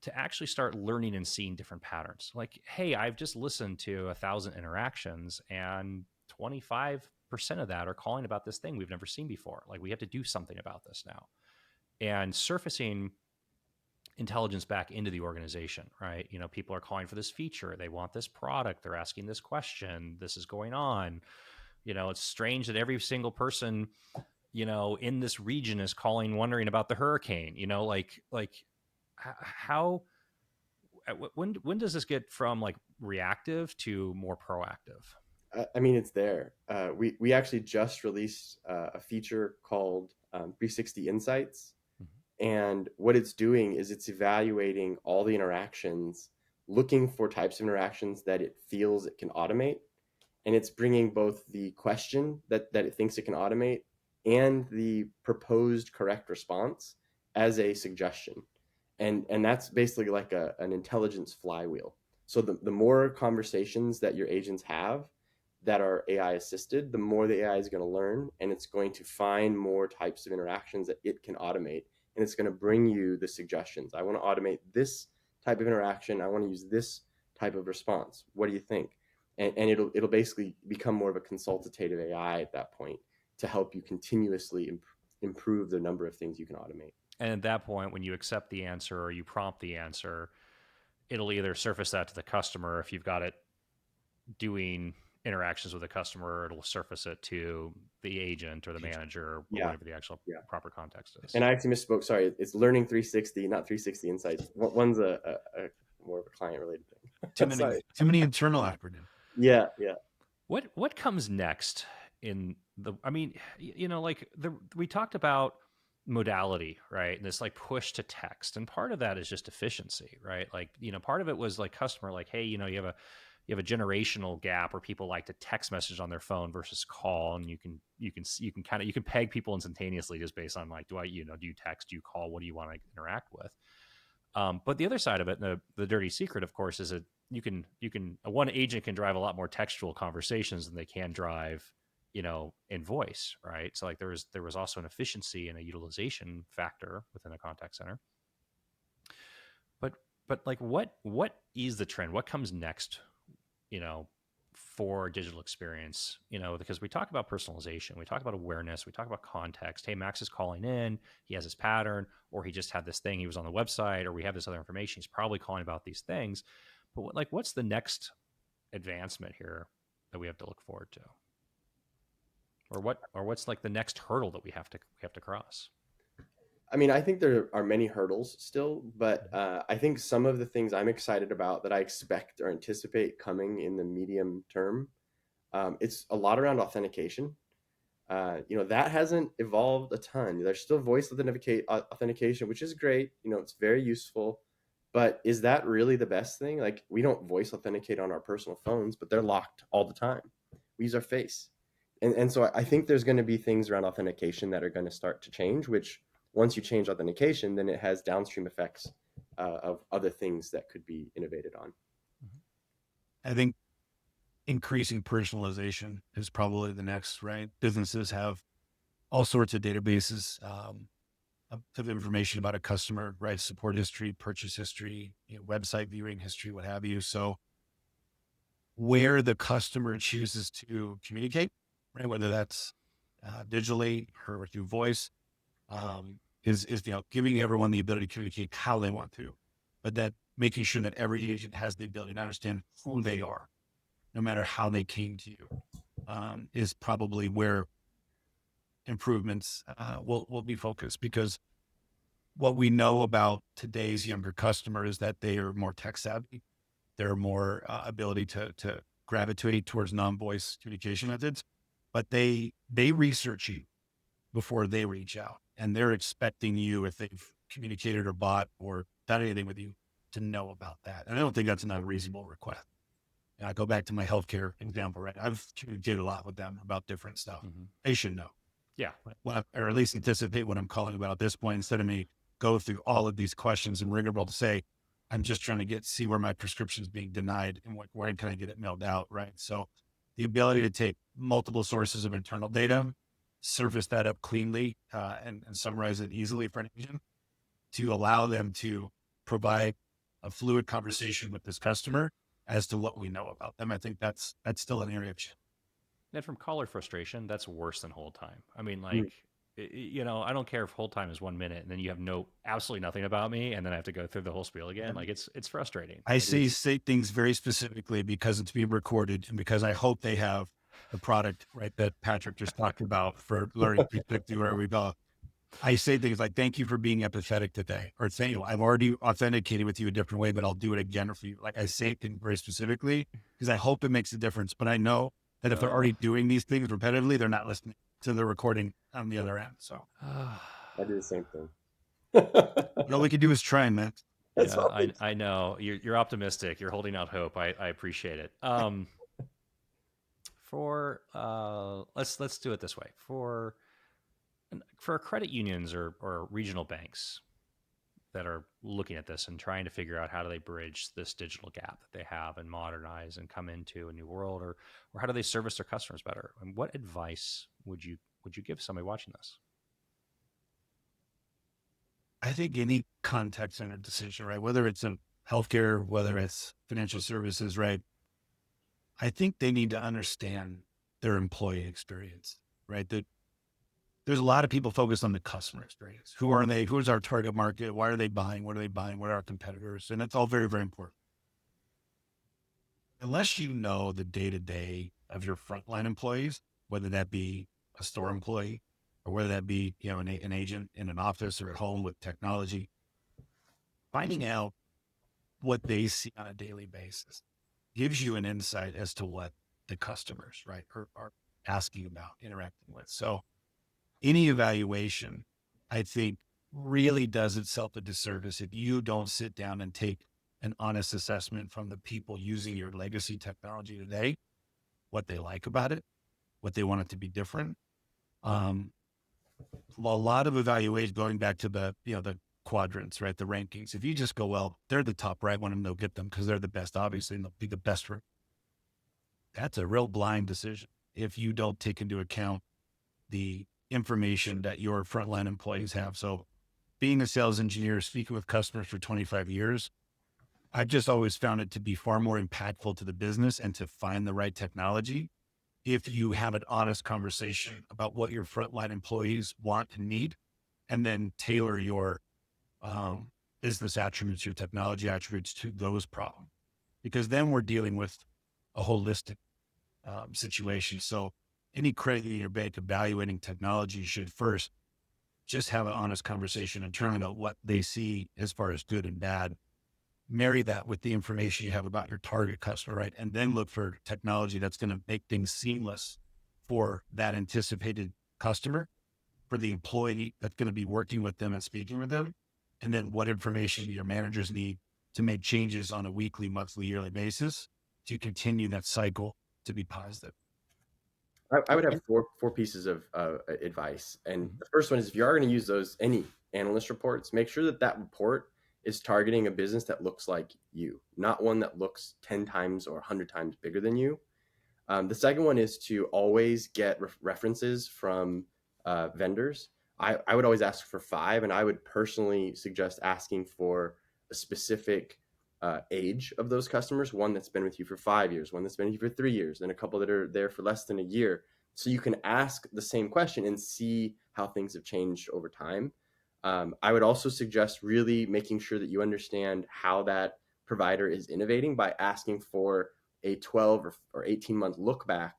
to actually start learning and seeing different patterns? Like, hey, I've just listened to 1,000 interactions, and 25% of that are calling about this thing we've never seen before. Like, we have to do something about this now, and surfacing intelligence back into the organization, right? People are calling for this feature, they want this product, they're asking this question, this is going on. It's strange that every single person, in this region is calling, wondering about the hurricane. How, when does this get from like reactive to more proactive? I mean, it's there. We actually just released a feature called 360 Insights. And what it's doing is it's evaluating all the interactions, looking for types of interactions that it feels it can automate. And it's bringing both the question that it thinks it can automate and the proposed correct response as a suggestion. And that's basically like an intelligence flywheel. So the more conversations that your agents have that are AI assisted, the more the AI is going to learn, and it's going to find more types of interactions that it can automate. And it's going to bring you the suggestions. I want to automate this type of interaction. I want to use this type of response. What do you think? And it'll basically become more of a consultative AI at that point to help you continuously improve the number of things you can automate. And at that point, when you accept the answer or you prompt the answer, it'll either surface that to the customer if you've got it doing interactions with a customer, it'll surface it to the agent or the manager or whatever the actual proper context is. And I actually misspoke. Sorry, it's Learning 360, not 360 Insights. One's a more of a client-related thing. Too many internal acronyms. Yeah. What comes next in the? I mean, we talked about modality, right? And this like push to text, and part of that is just efficiency, right? Like, part of it was like customer, like, hey, you have a generational gap where people like to text message on their phone versus call, and you can peg people instantaneously just based on like, do you text, do you call, what do you want to interact with? But the other side of it, the dirty secret, of course, is that one agent can drive a lot more textual conversations than they can drive, in voice, right? So like there was also an efficiency and a utilization factor within a contact center. But like what is the trend? What comes next, for digital experience? Because we talk about personalization, we talk about awareness, we talk about context. Hey, Max is calling in, he has his pattern, or he just had this thing, he was on the website, or we have this other information, he's probably calling about these things. But what's the next advancement here that we have to look forward to? Or what's like the next hurdle that we have to cross? I mean, I think there are many hurdles still, but I think some of the things I'm excited about that I expect or anticipate coming in the medium term, it's a lot around authentication. That hasn't evolved a ton. There's still voice authentication, which is great. It's very useful. But is that really the best thing? Like, we don't voice authenticate on our personal phones, but they're locked all the time. We use our face. And so I think there's going to be things around authentication that are going to start to change, which once you change authentication, then it has downstream effects of other things that could be innovated on. I think increasing personalization is probably the next, right? Businesses have all sorts of databases of information about a customer, right? Support history, purchase history, website viewing history, what have you. So where the customer chooses to communicate, right? Whether that's digitally or through voice, is giving everyone the ability to communicate how they want to, but that making sure that every agent has the ability to understand who they are, no matter how they came to you, is probably where improvements will be focused. Because what we know about today's younger customer is that they are more tech savvy. They're more ability to gravitate towards non-voice communication methods, but they research you before they reach out, and they're expecting you, if they've communicated or bought or done anything with you, to know about that. And I don't think that's an unreasonable request. And I go back to my healthcare example, right? I've communicated a lot with them about different stuff. Mm-hmm. They should know. Yeah. Or at least anticipate what I'm calling about at this point, instead of me go through all of these questions and rigmarole to say, I'm just trying to see where my prescription is being denied and when can I get it mailed out, right? So the ability to take multiple sources of internal data, surface that up cleanly, and summarize it easily for an agent to allow them to provide a fluid conversation with this customer as to what we know about them. I think that's still an area of change. And from caller frustration, that's worse than hold time. I mean, Mm. like, I don't care if hold time is 1 minute and then you have absolutely nothing about me, and then I have to go through the whole spiel again. Like, it's frustrating. I It is. say things very specifically because it's being recorded and because I hope they have the product right that Patrick just talked about for learning perspective where we go. I say things like, thank you for being empathetic today, or saying, I've already authenticated with you a different way, but I'll do it again for you. Like I say things very specifically because I hope it makes a difference. But I know that if they're already doing these things repetitively, they're not listening to the recording on the other end. So I do the same thing. all we can do is try, man. That's Yeah, all. I know you're optimistic. You're holding out hope. I appreciate it. For let's do it this way. For credit unions or regional banks that are looking at this and trying to figure out how do they bridge this digital gap that they have and modernize and come into a new world, or how do they service their customers better? And what advice would you give somebody watching this? I think any contact center decision, right? Whether it's in healthcare, whether it's financial services, right? I think they need to understand their employee experience, right? That there's a lot of people focused on the customer experience. Who are they? Who's our target market? Why are they buying? What are they buying? What are our competitors? And it's all very, very important. Unless you know the day-to-day of your frontline employees, whether that be a store employee or whether that be, an agent in an office or at home with technology, finding out what they see on a daily basis gives you an insight as to what the customers, right, are asking about, interacting with. So any evaluation, I think, really does itself a disservice if you don't sit down and take an honest assessment from the people using your legacy technology today, what they like about it, what they want it to be different. A lot of evaluation going back to the quadrants, right? The rankings. If you just go, well, they're the top right one and they'll get them because they're the best, obviously, and they'll be the best for. That's a real blind decision if you don't take into account the information that your frontline employees have. So being a sales engineer, speaking with customers for 25 years, I've just always found it to be far more impactful to the business and to find the right technology if you have an honest conversation about what your frontline employees want and need, and then tailor your business attributes, your technology attributes to those problems. Because then we're dealing with a holistic situation. So any credit union or bank evaluating technology should first just have an honest conversation internally about what they see as far as good and bad. Marry that with the information you have about your target customer, right? And then look for technology that's going to make things seamless for that anticipated customer, for the employee that's going to be working with them and speaking with them. And then what information do your managers need to make changes on a weekly, monthly, yearly basis to continue that cycle to be positive. I would have four pieces of advice, and the first one is if you are going to use any analyst reports, make sure that report is targeting a business that looks like you, not one that looks 10 times or 100 times bigger than you. The second one is to always get references from vendors. I would always ask for 5, and I would personally suggest asking for a specific age of those customers, one that's been with you for 5 years, one that's been with you for 3 years, and a couple that are there for less than a year. So you can ask the same question and see how things have changed over time. I would also suggest really making sure that you understand how that provider is innovating by asking for a 12 or 18-month look back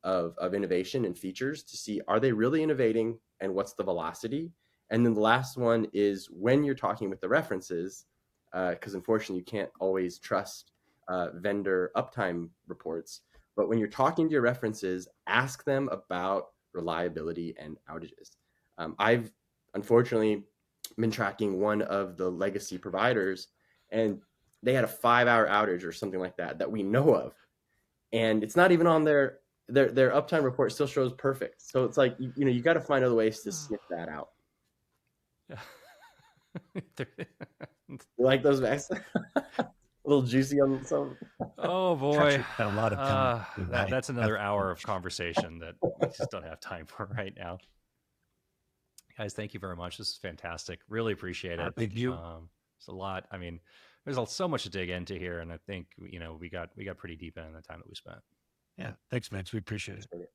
of innovation and features to see, are they really innovating and what's the velocity? And then the last one is when you're talking with the references, because unfortunately you can't always trust vendor uptime reports. But when you're talking to your references, ask them about reliability and outages. I've unfortunately been tracking one of the legacy providers, and they had a 5-hour outage or something like that we know of, and it's not even on their uptime report. Still shows perfect. So it's like you got to find other ways to sniff that out. Yeah. You like those, Max? little juicy on some. Oh boy, Patrick had a lot of time with that. that's another hour of conversation that we just don't have time for right now. Guys, thank you very much. This is fantastic. Really appreciate it. Thank you. It's a lot. I mean, there's so much to dig into here, and I think we got pretty deep in the time that we spent. Yeah, thanks, Mitch. We appreciate it.